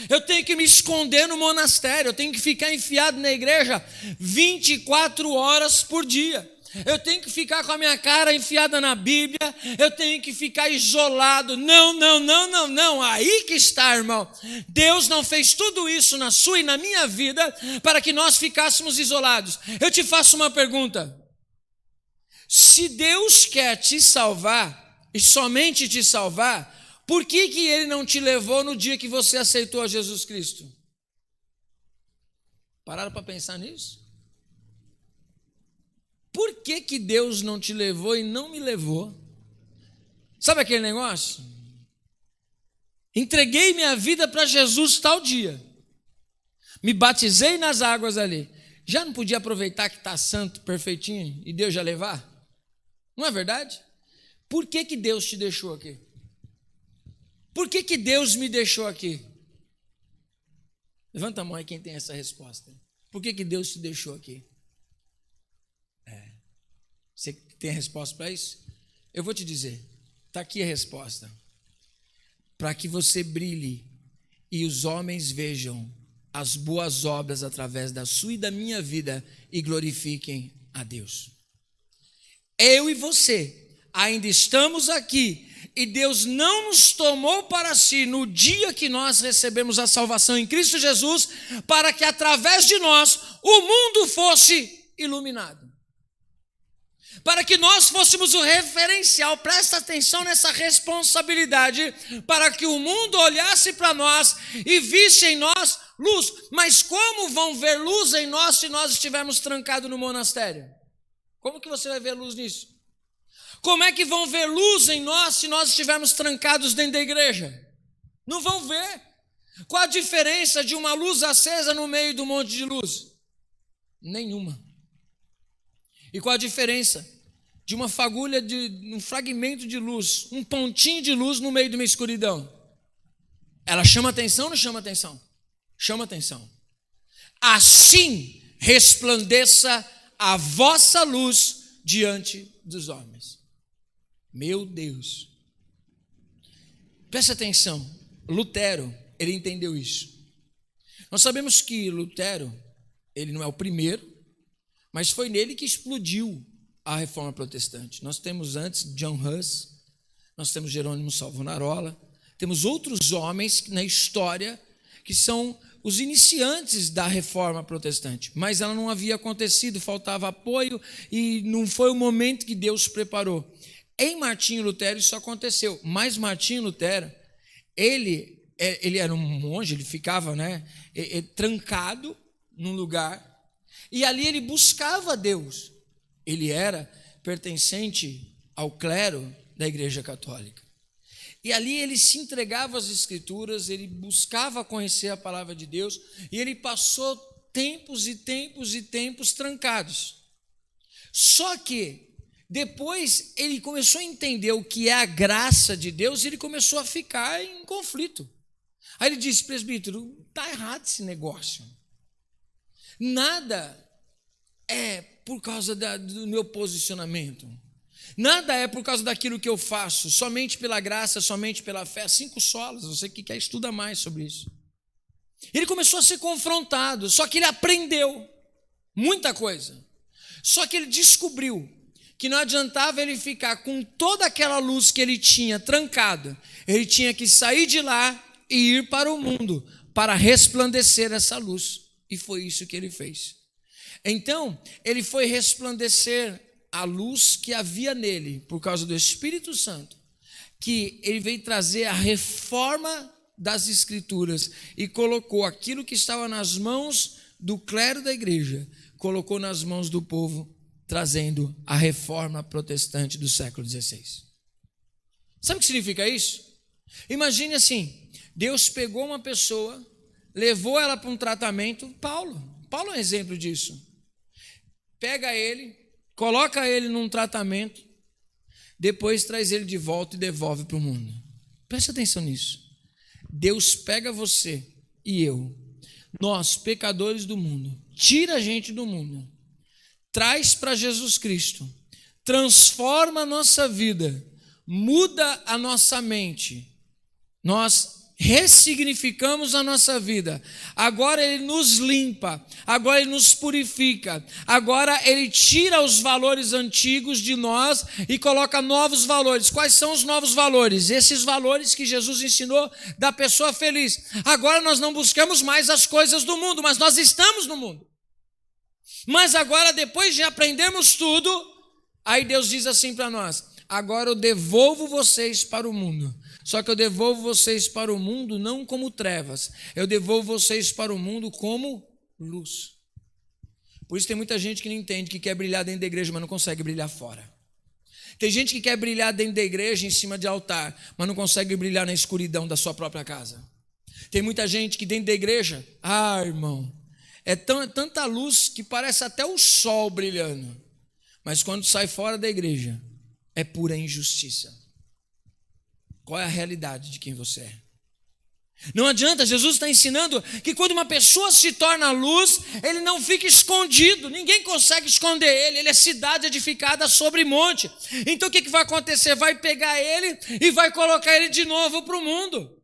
Eu tenho que me esconder no monastério, eu tenho que ficar enfiado na igreja 24 horas por dia. Eu tenho que ficar com a minha cara enfiada na Bíblia, eu tenho que ficar isolado. Não. Aí que está, irmão. Deus não fez tudo isso na sua e na minha vida para que nós ficássemos isolados. Eu te faço uma pergunta. Se Deus quer te salvar, e somente te salvar, por que Ele não te levou no dia que você aceitou a Jesus Cristo? Pararam para pensar nisso? Por que Deus não te levou e não me levou? Sabe aquele negócio? Entreguei minha vida para Jesus tal dia. Me batizei nas águas ali. Já não podia aproveitar que está santo, perfeitinho, e Deus já levar? Não é verdade? Por que Deus te deixou aqui? Por que Deus me deixou aqui? Levanta a mão aí quem tem essa resposta. Por que Deus te deixou aqui? Você tem a resposta para isso? Eu vou te dizer, está aqui a resposta. Para que você brilhe e os homens vejam as boas obras através da sua e da minha vida e glorifiquem a Deus. Eu e você ainda estamos aqui e Deus não nos tomou para si no dia que nós recebemos a salvação em Cristo Jesus, para que através de nós o mundo fosse iluminado. Para que nós fôssemos o referencial, presta atenção nessa responsabilidade, para que o mundo olhasse para nós e visse em nós luz. Mas como vão ver luz em nós se nós estivermos trancados no monastério? Como que você vai ver luz nisso? Como é que vão ver luz em nós se nós estivermos trancados dentro da igreja? Não vão ver. Qual a diferença de uma luz acesa no meio do monte de luz? Nenhuma. E qual a diferença de uma fagulha, um fragmento de luz, um pontinho de luz no meio de uma escuridão? Ela chama atenção ou não chama atenção? Chama atenção. Assim resplandeça a vossa luz diante dos homens. Meu Deus. Presta atenção. Lutero, ele entendeu isso. Nós sabemos que Lutero, ele não é o primeiro, mas foi nele que explodiu a reforma protestante. Nós temos antes John Huss, nós temos Jerônimo Savonarola, temos outros homens na história que são os iniciantes da reforma protestante, mas ela não havia acontecido, faltava apoio e não foi o momento que Deus preparou. Em Martinho Lutero isso aconteceu, mas Martinho Lutero, ele era um monge, ele ficava trancado num lugar, e ali ele buscava Deus. Ele era pertencente ao clero da Igreja Católica. E ali ele se entregava às Escrituras, ele buscava conhecer a palavra de Deus, e ele passou tempos e tempos e tempos trancados. Só que depois ele começou a entender o que é a graça de Deus e ele começou a ficar em conflito. Aí ele disse: presbítero, está errado esse negócio. Nada é por causa do meu posicionamento. Nada é por causa daquilo que eu faço, somente pela graça, somente pela fé. 5 solas, você que quer estuda mais sobre isso. Ele começou a ser confrontado, só que ele aprendeu muita coisa. Só que ele descobriu que não adiantava ele ficar com toda aquela luz que ele tinha trancada. Ele tinha que sair de lá e ir para o mundo para resplandecer essa luz. E foi isso que ele fez. Então, ele foi resplandecer a luz que havia nele, por causa do Espírito Santo, que ele veio trazer a reforma das Escrituras e colocou aquilo que estava nas mãos do clero da igreja, colocou nas mãos do povo, trazendo a reforma protestante do século XVI. Sabe o que significa isso? Imagine assim, Deus pegou uma pessoa, levou ela para um tratamento. Paulo é um exemplo disso. Pega ele, coloca ele num tratamento, depois traz ele de volta e devolve para o mundo. Preste atenção nisso. Deus pega você e eu, nós, pecadores do mundo, tira a gente do mundo, traz para Jesus Cristo, transforma a nossa vida, muda a nossa mente, nós ressignificamos a nossa vida. Agora ele nos limpa, agora ele nos purifica, agora ele tira os valores antigos de nós e coloca novos valores. Quais são os novos valores? Esses valores que Jesus ensinou da pessoa feliz. Agora nós não buscamos mais as coisas do mundo, mas nós estamos no mundo. Mas agora, depois de aprendermos tudo, aí Deus diz assim para nós: agora eu devolvo vocês para o mundo. Só que eu devolvo vocês para o mundo não como trevas, eu devolvo vocês para o mundo como luz. Por isso tem muita gente que não entende, que quer brilhar dentro da igreja, mas não consegue brilhar fora. Tem gente que quer brilhar dentro da igreja, em cima de altar, mas não consegue brilhar na escuridão da sua própria casa. Tem muita gente que dentro da igreja, irmão, é tanta luz que parece até o sol brilhando, mas quando sai fora da igreja, é pura injustiça. Qual é a realidade de quem você é? Não adianta, Jesus está ensinando que quando uma pessoa se torna luz, ele não fica escondido, ninguém consegue esconder ele é cidade edificada sobre monte. Então o que vai acontecer? Vai pegar ele e vai colocar ele de novo para o mundo.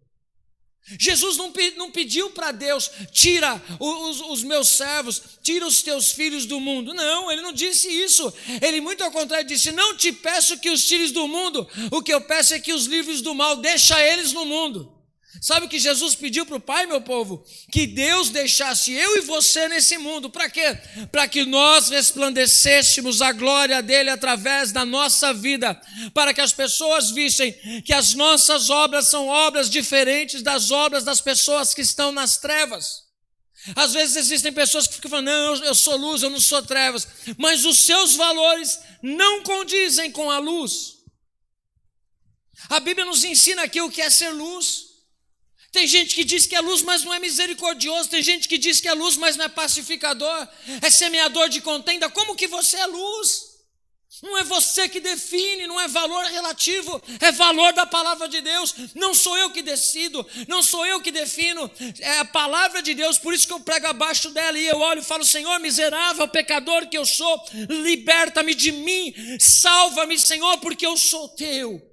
Jesus não pediu para Deus: tira os meus servos, tira os teus filhos do mundo. Não, ele não disse isso. Ele, muito ao contrário, disse: não te peço que os tires do mundo, o que eu peço é que os livres do mal, deixa eles no mundo. Sabe o que Jesus pediu para o Pai, meu povo? Que Deus deixasse eu e você nesse mundo. Para quê? Para que nós resplandecêssemos a glória dele através da nossa vida, para que as pessoas vissem que as nossas obras são obras diferentes das obras das pessoas que estão nas trevas. Às vezes existem pessoas que ficam falando: não, eu sou luz, eu não sou trevas, mas os seus valores não condizem com a luz. A Bíblia nos ensina aqui o que é ser luz. Tem gente que diz que é luz, mas não é misericordioso. Tem gente que diz que é luz, mas não é pacificador, é semeador de contenda. Como que você é luz? Não é você que define, não é valor relativo, é valor da palavra de Deus. Não sou eu que decido, não sou eu que defino, é a palavra de Deus. Por isso que eu prego abaixo dela e eu olho e falo: Senhor, miserável pecador que eu sou, liberta-me de mim, salva-me, Senhor, porque eu sou teu.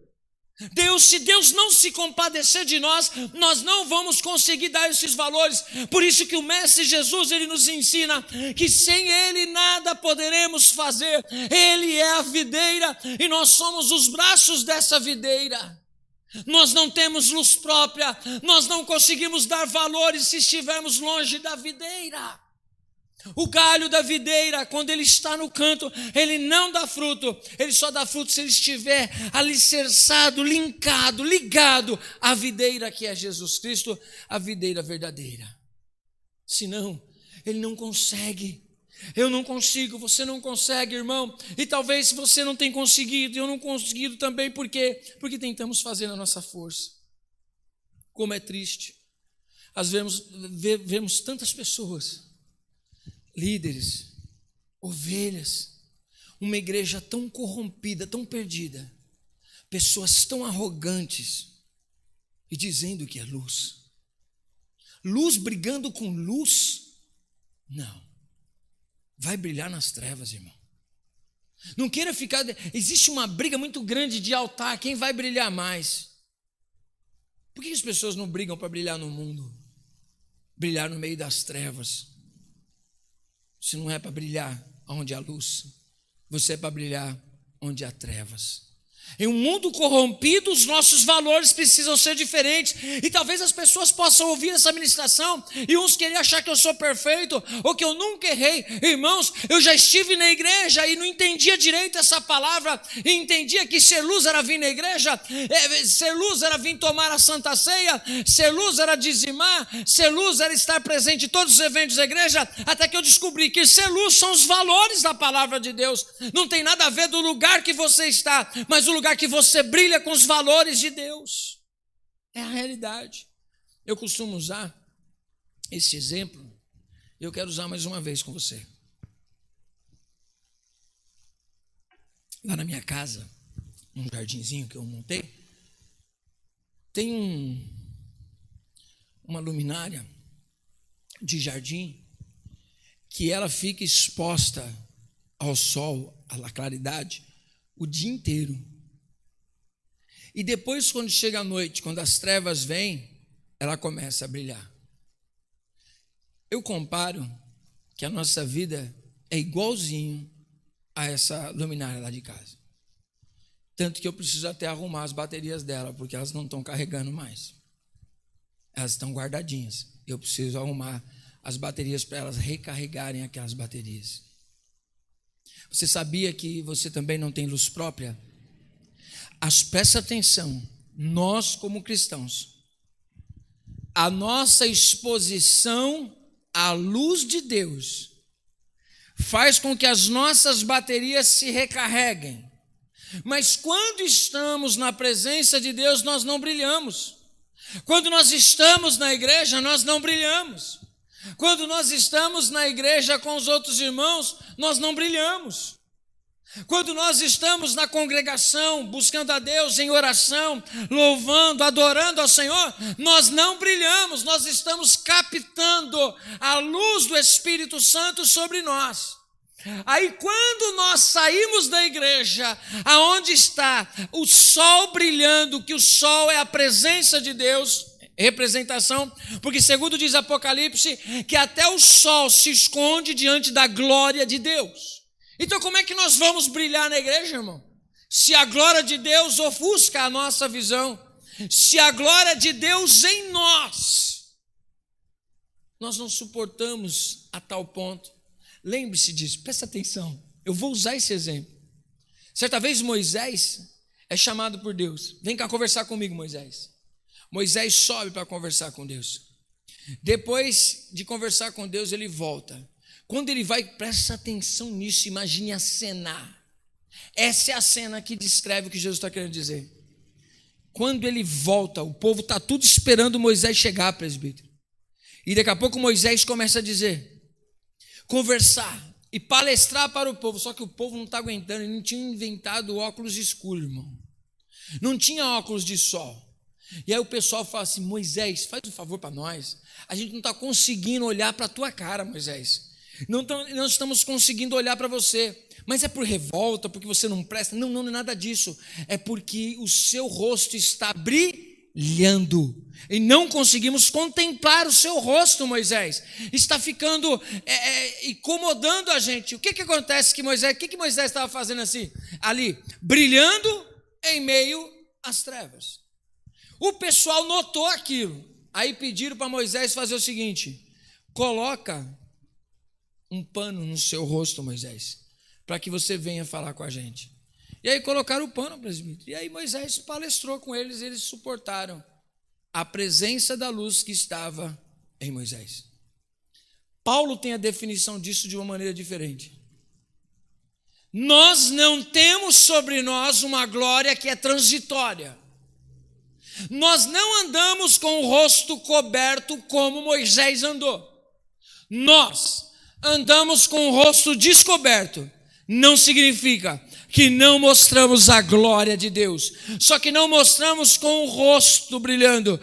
Deus, se Deus não se compadecer de nós, nós não vamos conseguir dar esses valores. Por isso que o Mestre Jesus, ele nos ensina que sem ele nada poderemos fazer. Ele é a videira e nós somos os braços dessa videira. Nós não temos luz própria, nós não conseguimos dar valores se estivermos longe da videira. O galho da videira, quando ele está no canto, ele não dá fruto. Ele só dá fruto se ele estiver alicerçado, linkado, ligado à videira que é Jesus Cristo, a videira verdadeira. Senão, ele não consegue. Eu não consigo, você não consegue, irmão. E talvez você não tenha conseguido, eu não conseguido também, por quê? Porque tentamos fazer na nossa força. Como é triste. Às vezes vemos tantas pessoas, líderes, ovelhas, uma igreja tão corrompida, tão perdida, pessoas tão arrogantes e dizendo que é luz. Luz brigando com luz? Não. Vai brilhar nas trevas, irmão. Não queira ficar... Existe uma briga muito grande de altar, quem vai brilhar mais? Por que as pessoas não brigam para brilhar no mundo? Brilhar no meio das trevas. Se não é para brilhar onde há luz, você é para brilhar onde há trevas. Em um mundo corrompido, os nossos valores precisam ser diferentes. E talvez as pessoas possam ouvir essa ministração e uns querem achar que eu sou perfeito ou que eu nunca errei. Irmãos, eu já estive na igreja e não entendia direito essa palavra. E entendia que ser luz era vir na igreja, ser luz era vir tomar a Santa Ceia, ser luz era dizimar, ser luz era estar presente em todos os eventos da igreja. Até que eu descobri que ser luz são os valores da palavra de Deus. Não tem nada a ver do lugar que você está, mas o lugar que você brilha com os valores de Deus. É a realidade. Eu costumo usar esse exemplo, e eu quero usar mais uma vez com você. Lá na minha casa, num jardinzinho que eu montei, tem uma luminária de jardim que ela fica exposta ao sol, à claridade, o dia inteiro. E depois, quando chega a noite, quando as trevas vêm, ela começa a brilhar. Eu comparo que a nossa vida é igualzinho a essa luminária lá de casa. Tanto que eu preciso até arrumar as baterias dela, porque elas não estão carregando mais. Elas estão guardadinhas. Eu preciso arrumar as baterias para elas recarregarem aquelas baterias. Você sabia que você também não tem luz própria? Presta atenção, nós como cristãos, a nossa exposição à luz de Deus faz com que as nossas baterias se recarreguem. Mas quando estamos na presença de Deus, nós não brilhamos. Quando nós estamos na igreja, nós não brilhamos. Quando nós estamos na igreja com os outros irmãos, nós não brilhamos. Quando nós estamos na congregação, buscando a Deus em oração, louvando, adorando ao Senhor, nós não brilhamos, nós estamos captando a luz do Espírito Santo sobre nós. Aí quando nós saímos da igreja, aonde está o sol brilhando, que o sol é a presença de Deus, representação, porque segundo diz Apocalipse, que até o sol se esconde diante da glória de Deus. Então como é que nós vamos brilhar na igreja, irmão? Se a glória de Deus ofusca a nossa visão, se a glória de Deus em nós não suportamos a tal ponto. Lembre-se disso, presta atenção, eu vou usar esse exemplo. Certa vez Moisés é chamado por Deus, vem cá conversar comigo, Moisés. Moisés sobe para conversar com Deus. Depois de conversar com Deus, ele volta. Quando ele vai, presta atenção nisso, imagine a cena. Essa é a cena que descreve o que Jesus está querendo dizer. Quando ele volta, o povo está tudo esperando Moisés chegar, presbítero. E daqui a pouco Moisés começa a dizer, conversar e palestrar para o povo. Só que o povo não está aguentando, ele não tinha inventado óculos escuros, irmão. Não tinha óculos de sol. E aí o pessoal fala assim, Moisés, faz um favor para nós. A gente não está conseguindo olhar para a tua cara, Moisés. Não estamos conseguindo olhar para você. Mas é por revolta, porque você não presta? Não, não é nada disso. É porque o seu rosto está brilhando. E não conseguimos contemplar o seu rosto, Moisés. Está ficando incomodando a gente. O que acontece que Moisés, o que Moisés estava fazendo assim? Ali, brilhando em meio às trevas. O pessoal notou aquilo. Aí pediram para Moisés fazer o seguinte, coloca um pano no seu rosto, Moisés, para que você venha falar com a gente. E aí colocaram o pano, presbítero. E aí Moisés palestrou com eles, eles suportaram a presença da luz que estava em Moisés. Paulo tem a definição disso de uma maneira diferente. Nós não temos sobre nós uma glória que é transitória. Nós não andamos com o rosto coberto como Moisés andou. Nós andamos com o rosto descoberto. Não significa que não mostramos a glória de Deus, só que não mostramos com o rosto brilhando,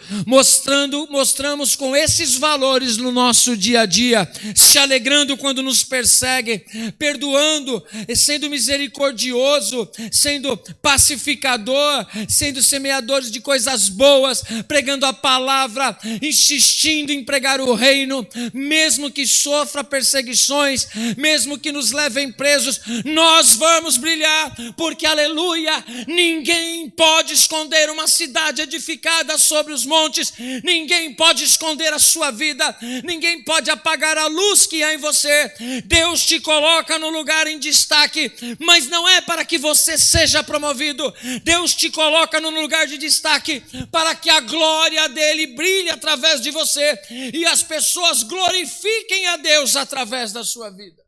mostramos com esses valores no nosso dia a dia, se alegrando quando nos perseguem, perdoando, sendo misericordioso, sendo pacificador, sendo semeadores de coisas boas, pregando a palavra, insistindo em pregar o reino, mesmo que sofra perseguições, mesmo que nos levem presos, nós vamos brilhar. Porque, aleluia, ninguém pode esconder uma cidade edificada sobre os montes, ninguém pode esconder a sua vida, ninguém pode apagar a luz que há em você. Deus te coloca no lugar em destaque, mas não é para que você seja promovido. Deus te coloca no lugar de destaque para que a glória dele brilhe através de você e as pessoas glorifiquem a Deus através da sua vida.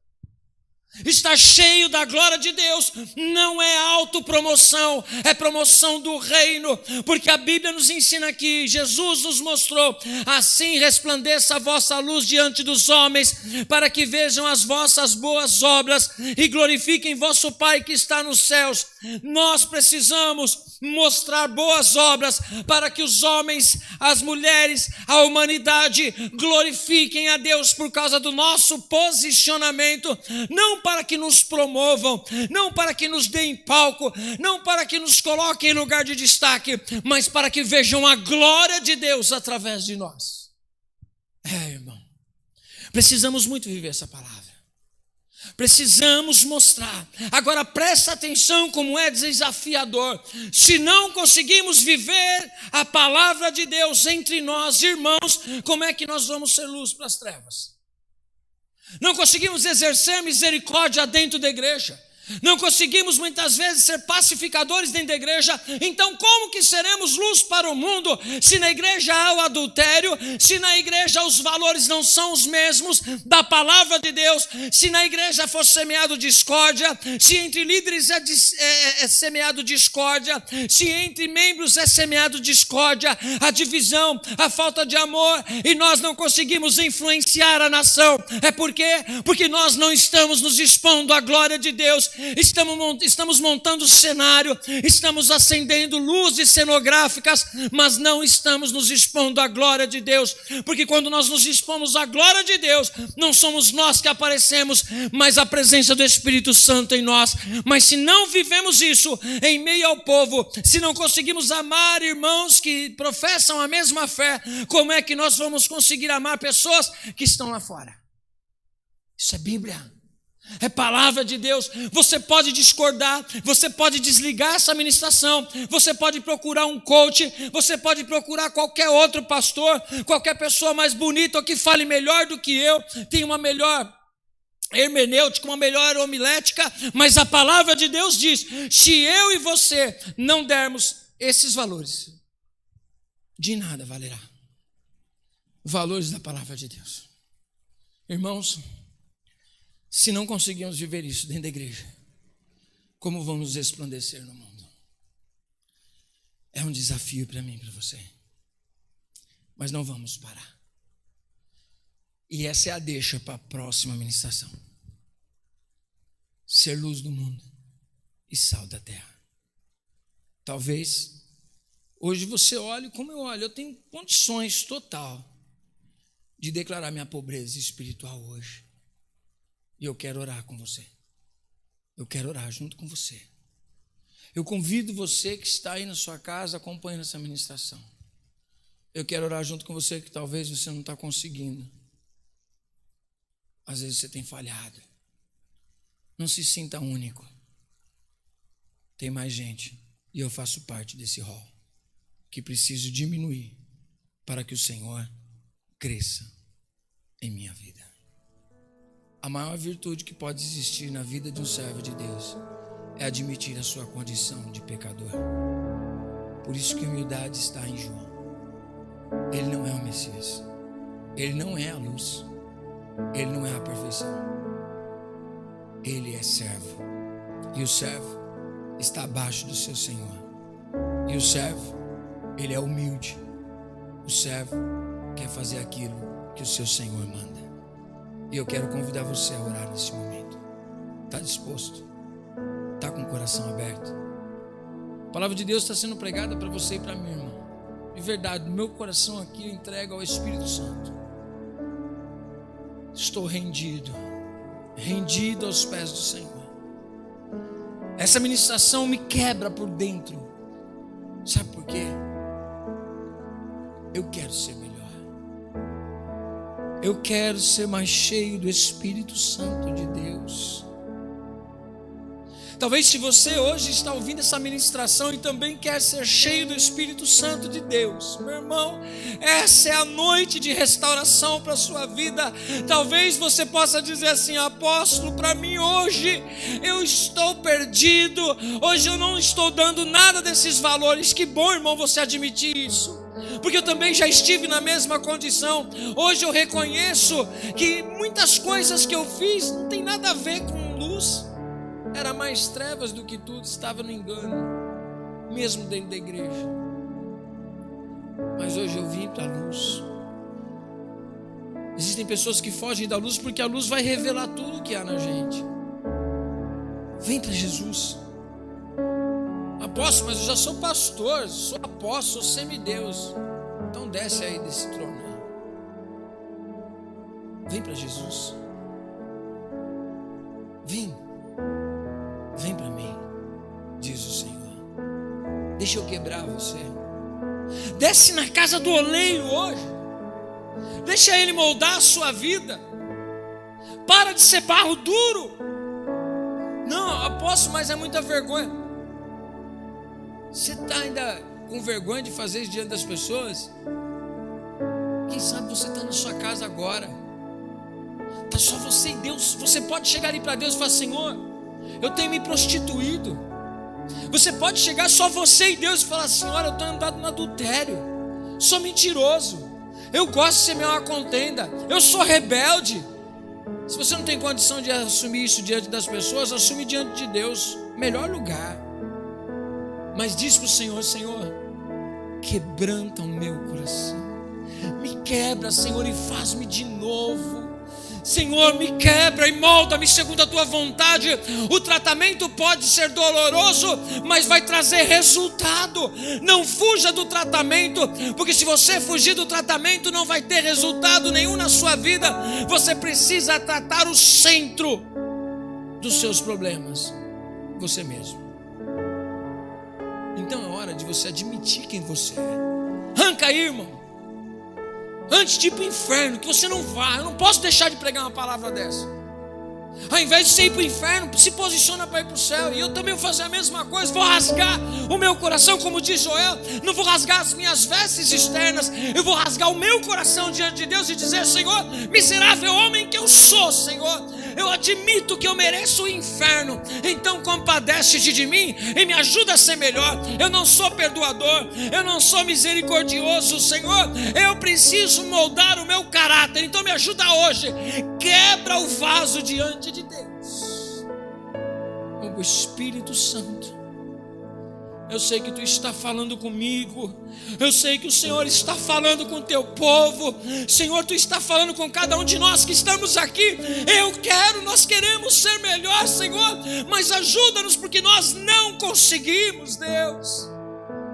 Estar cheio da glória de Deus não é autopromoção, é promoção do reino, porque a Bíblia nos ensina aqui, Jesus nos mostrou, assim resplandeça a vossa luz diante dos homens, para que vejam as vossas boas obras e glorifiquem vosso Pai que está nos céus. Nós precisamos mostrar boas obras para que os homens, as mulheres, a humanidade glorifiquem a Deus por causa do nosso posicionamento, não para que nos promovam, não para que nos deem palco, não para que nos coloquem em lugar de destaque, mas para que vejam a glória de Deus através de nós. Irmão, precisamos muito viver essa palavra. Precisamos mostrar. Agora presta atenção como é desafiador. Se não conseguimos viver a palavra de Deus entre nós, irmãos, como é que nós vamos ser luz para as trevas? Não conseguimos exercer misericórdia dentro da igreja. Não conseguimos muitas vezes ser pacificadores dentro da igreja. Então como que seremos luz para o mundo se na igreja há o adultério, se na igreja os valores não são os mesmos da palavra de Deus, se na igreja for semeado discórdia, se entre líderes é semeado discórdia, se entre membros é semeado discórdia, a divisão, a falta de amor, e nós não conseguimos influenciar a nação. É por quê? Porque nós não estamos nos expondo à glória de Deus. Estamos montando cenário, estamos acendendo luzes cenográficas, mas não estamos nos expondo à glória de Deus, porque quando nós nos expomos à glória de Deus, não somos nós que aparecemos, mas a presença do Espírito Santo em nós. Mas se não vivemos isso em meio ao povo, se não conseguimos amar irmãos que professam a mesma fé, como é que nós vamos conseguir amar pessoas que estão lá fora? Isso é Bíblia. É palavra de Deus. Você pode discordar, você pode desligar essa ministração, você pode procurar um coach, você pode procurar qualquer outro pastor, qualquer pessoa mais bonita ou que fale melhor do que eu, tem uma melhor hermenêutica, uma melhor homilética, mas a palavra de Deus diz: se eu e você não dermos esses valores, de nada valerá. Valores da palavra de Deus. Irmãos, se não conseguimos viver isso dentro da igreja, como vamos resplandecer no mundo? É um desafio para mim e para você. Mas não vamos parar. E essa é a deixa para a próxima ministração. Ser luz do mundo e sal da terra. Talvez hoje você olhe como eu olho. Eu tenho condições total de declarar minha pobreza espiritual hoje. E eu quero orar com você. Eu quero orar junto com você. Eu convido você que está aí na sua casa acompanhando essa ministração. Eu quero orar junto com você que talvez você não está conseguindo. Às vezes você tem falhado. Não se sinta único. Tem mais gente. E eu faço parte desse rol. Que preciso diminuir para que o Senhor cresça em minha vida. A maior virtude que pode existir na vida de um servo de Deus é admitir a sua condição de pecador. Por isso que a humildade está em João. Ele não é o Messias. Ele não é a luz. Ele não é a perfeição. Ele é servo. E o servo está abaixo do seu Senhor. E o servo, ele é humilde. O servo quer fazer aquilo que o seu Senhor manda. E eu quero convidar você a orar nesse momento. Está disposto? Está com o coração aberto? A palavra de Deus está sendo pregada para você e para mim, irmão. De verdade, meu coração aqui eu entrego ao Espírito Santo. Estou rendido aos pés do Senhor. Essa ministração me quebra por dentro. Sabe por quê? Eu quero ser melhor. Eu quero ser mais cheio do Espírito Santo de Deus. Talvez se você hoje está ouvindo essa ministração e também quer ser cheio do Espírito Santo de Deus, meu irmão, essa é a noite de restauração para a sua vida. Talvez você possa dizer assim: apóstolo, para mim hoje eu estou perdido, hoje eu não estou dando nada desses valores. Que bom, irmão, você admitir isso, porque eu também já estive na mesma condição. Hoje eu reconheço que muitas coisas que eu fiz não tem nada a ver com luz. Era mais trevas do que tudo, estava no engano, mesmo dentro da igreja. Mas hoje eu vim para a luz. Existem pessoas que fogem da luz porque a luz vai revelar tudo o que há na gente. Vem para Jesus. Apóstolo, mas eu já sou pastor, sou apóstolo, sou semideus. Então desce aí desse trono. Vem para Jesus. Vem para mim, diz o Senhor. Deixa eu quebrar você. Desce na casa do oleiro hoje. Deixa ele moldar a sua vida. Para de ser barro duro. Não, apóstolo, mas é muita vergonha. Você está ainda com vergonha de fazer isso diante das pessoas? Quem sabe você está na sua casa agora. Está só você e Deus. Você pode chegar ali para Deus e falar: Senhor, eu tenho me prostituído. Você pode chegar só você e Deus e falar: Senhora, eu estou andando no adultério, sou mentiroso, eu gosto de ser uma contenda, eu sou rebelde. Se você não tem condição de assumir isso diante das pessoas, assume diante de Deus, melhor lugar. Mas diz para o Senhor: Senhor, quebranta o meu coração, me quebra, Senhor, e faz-me de novo. Senhor, me quebra e molda-me segundo a tua vontade. O tratamento pode ser doloroso, mas vai trazer resultado. Não fuja do tratamento, porque se você fugir do tratamento, não vai ter resultado nenhum na sua vida. Você precisa tratar o centro dos seus problemas, você mesmo. Então é hora de você admitir quem você é. Arranca aí, irmão, antes de ir para o inferno, que você não vá. Eu não posso deixar de pregar uma palavra dessa. Ao invés de você ir para o inferno, se posiciona para ir para o céu. E eu também vou fazer a mesma coisa. Vou rasgar o meu coração, como diz Joel. Não vou rasgar as minhas vestes externas. Eu vou rasgar o meu coração diante de Deus e dizer: Senhor, miserável homem que eu sou, Senhor, eu admito que eu mereço o inferno. Então compadece-te de mim e me ajuda a ser melhor. Eu não sou perdoador, eu não sou misericordioso, Senhor. Eu preciso moldar o meu caráter. Então me ajuda hoje. Quebra o vaso diante de Deus. O Espírito Santo, eu sei que tu está falando comigo. Eu sei que o Senhor está falando com o teu povo. Senhor, tu está falando com cada um de nós que estamos aqui. Nós queremos ser melhor, Senhor, mas ajuda-nos, porque nós não conseguimos, Deus.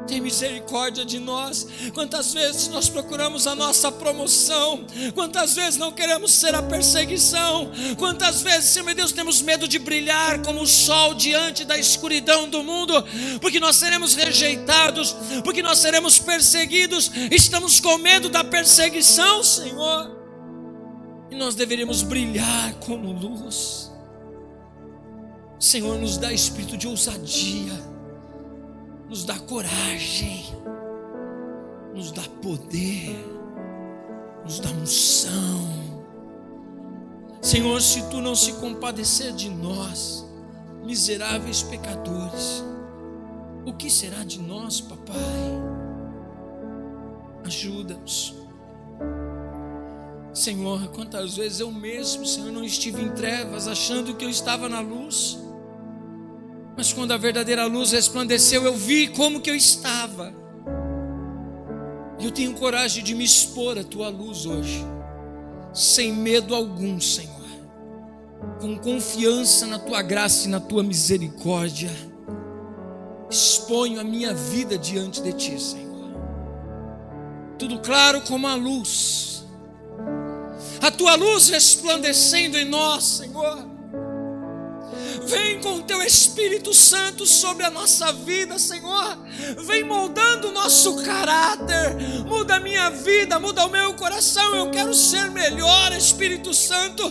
Tem misericórdia de nós. Quantas vezes nós procuramos a nossa promoção, quantas vezes não queremos ser a perseguição, quantas vezes, Senhor meu Deus, temos medo de brilhar como o sol diante da escuridão do mundo, porque nós seremos rejeitados, porque nós seremos perseguidos. Estamos com medo da perseguição, Senhor, e nós deveríamos brilhar como luz. Senhor, nos dá espírito de ousadia, nos dá coragem, nos dá poder, nos dá unção. Senhor, se tu não se compadecer de nós, miseráveis pecadores, o que será de nós, papai? Ajuda-nos. Senhor, quantas vezes eu mesmo, Senhor, não estive em trevas, achando que eu estava na luz, mas quando a verdadeira luz resplandeceu, eu vi como que eu estava, e eu tenho coragem de me expor à tua luz hoje, sem medo algum, Senhor, com confiança na tua graça e na tua misericórdia. Exponho a minha vida diante de ti, Senhor, tudo claro como a luz, a tua luz resplandecendo em nós, Senhor. Vem com o teu Espírito Santo sobre a nossa vida, Senhor. Vem moldando o nosso caráter. Muda a minha vida, muda o meu coração. Eu quero ser melhor, Espírito Santo.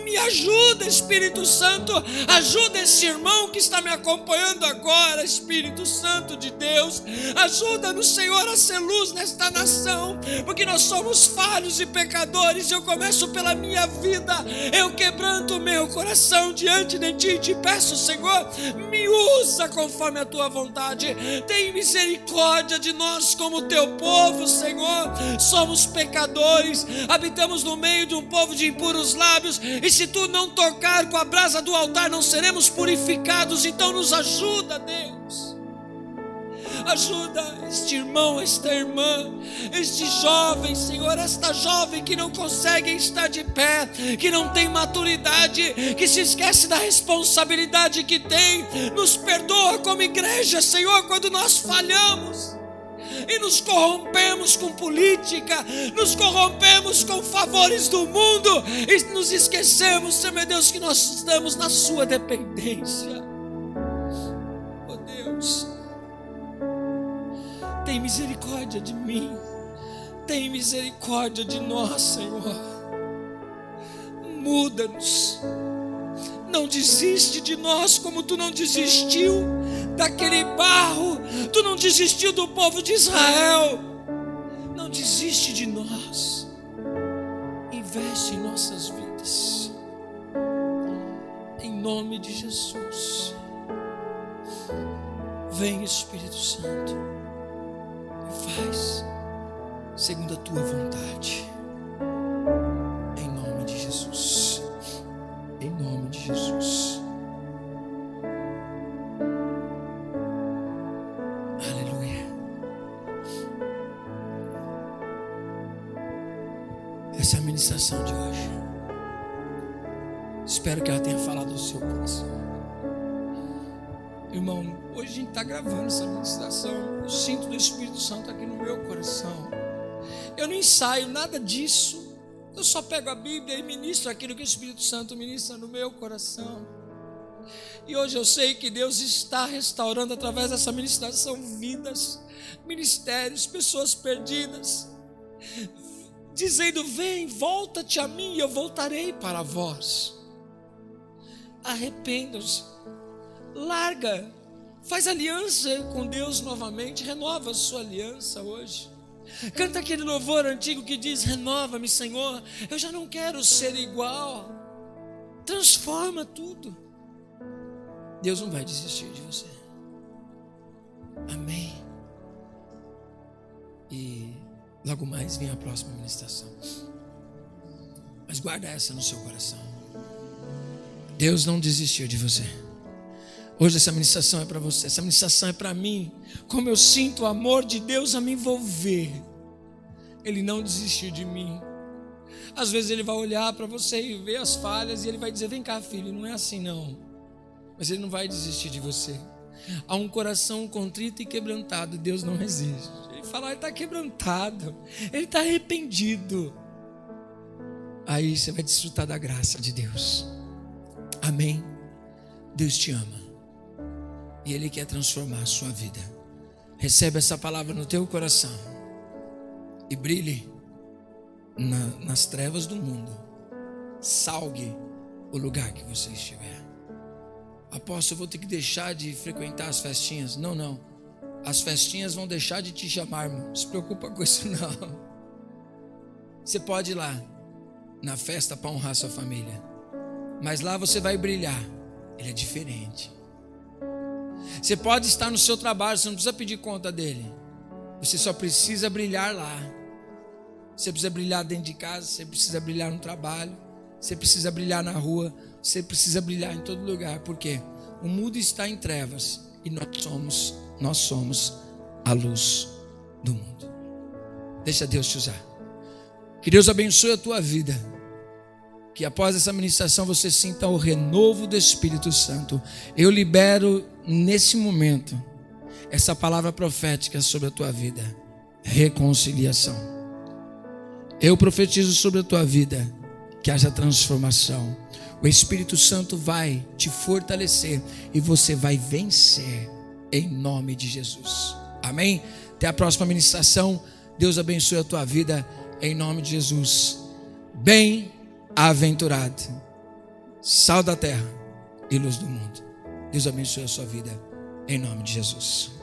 Me ajuda, Espírito Santo. Ajuda esse irmão que está me acompanhando agora, Espírito Santo de Deus. Ajuda-nos, Senhor, a ser luz nesta nação, porque nós somos falhos e pecadores. Eu começo pela minha vida. Eu quebranto o meu coração diante de ti. Te peço, Senhor, me usa conforme a tua vontade. Tem misericórdia de nós como teu povo, Senhor. Somos pecadores, habitamos no meio de um povo de impuros lábios, e se tu não tocar com a brasa do altar, não seremos purificados. Então nos ajuda, Deus. Ajuda este irmão, esta irmã, este jovem, Senhor, esta jovem que não consegue estar de pé, que não tem maturidade, que se esquece da responsabilidade que tem. Nos perdoa como igreja, Senhor, quando nós falhamos e nos corrompemos com política, nos corrompemos com favores do mundo e nos esquecemos, Senhor meu Deus, que nós estamos na sua dependência. Oh Deus, tem misericórdia de mim, tem misericórdia de nós, Senhor. Muda-nos, não desiste de nós como tu não desistiu daquele barro, tu não desistiu do povo de Israel. Não desiste de nós, investe em nossas vidas, em nome de Jesus. Vem, Espírito Santo, faz segundo a tua vontade, em nome de Jesus, em nome de Jesus. Aleluia. Essa é a ministração de hoje. Espero que ela tenha falado ao seu coração. Irmão, hoje a gente está gravando essa ministração. Eu sinto do Espírito Santo aqui no meu coração. Eu não ensaio nada disso. Eu só pego a Bíblia e ministro aquilo que o Espírito Santo ministra no meu coração. E hoje eu sei que Deus está restaurando através dessa ministração vidas, ministérios, pessoas perdidas, dizendo: vem, volta-te a mim e eu voltarei para vós. Arrependam-se, larga, faz aliança com Deus novamente, renova a sua aliança hoje. Canta aquele louvor antigo que diz: renova-me, Senhor, eu já não quero ser igual. Transforma tudo. Deus não vai desistir de você. Amém. E logo mais vem a próxima ministração, mas guarda essa no seu coração. Deus não desistiu de você. Hoje essa ministração é para você, essa ministração é para mim. Como eu sinto o amor de Deus a me envolver. Ele não desistiu de mim. Às vezes Ele vai olhar para você e ver as falhas, e Ele vai dizer: vem cá, filho, não é assim não. Mas Ele não vai desistir de você. Há um coração contrito e quebrantado, Deus não resiste. Ele fala: ele está quebrantado, ele está arrependido. Aí você vai desfrutar da graça de Deus. Amém. Deus te ama e Ele quer transformar a sua vida. Recebe essa palavra no teu coração e brilhe nas trevas do mundo. Salgue o lugar que você estiver. Apóstolo, eu vou ter que deixar de frequentar as festinhas. Não, as festinhas vão deixar de te chamar, irmão. Não se preocupa com isso não. Você pode ir lá na festa para honrar sua família, mas lá você vai brilhar. Ele é diferente. Você pode estar no seu trabalho, você não precisa pedir conta dele. Você só precisa brilhar lá. Você precisa brilhar dentro de casa, você precisa brilhar no trabalho, você precisa brilhar na rua, você precisa brilhar em todo lugar. Por quê? O mundo está em trevas e nós somos a luz do mundo. Deixa Deus te usar. Que Deus abençoe a tua vida. Que após essa ministração você sinta o renovo do Espírito Santo. Eu libero nesse momento essa palavra profética sobre a tua vida. Reconciliação. Eu profetizo sobre a tua vida que haja transformação. O Espírito Santo vai te fortalecer e você vai vencer em nome de Jesus. Amém? Até a próxima ministração. Deus abençoe a tua vida em nome de Jesus. Bem-aventurado, sal da terra e luz do mundo. Deus abençoe a sua vida em nome de Jesus.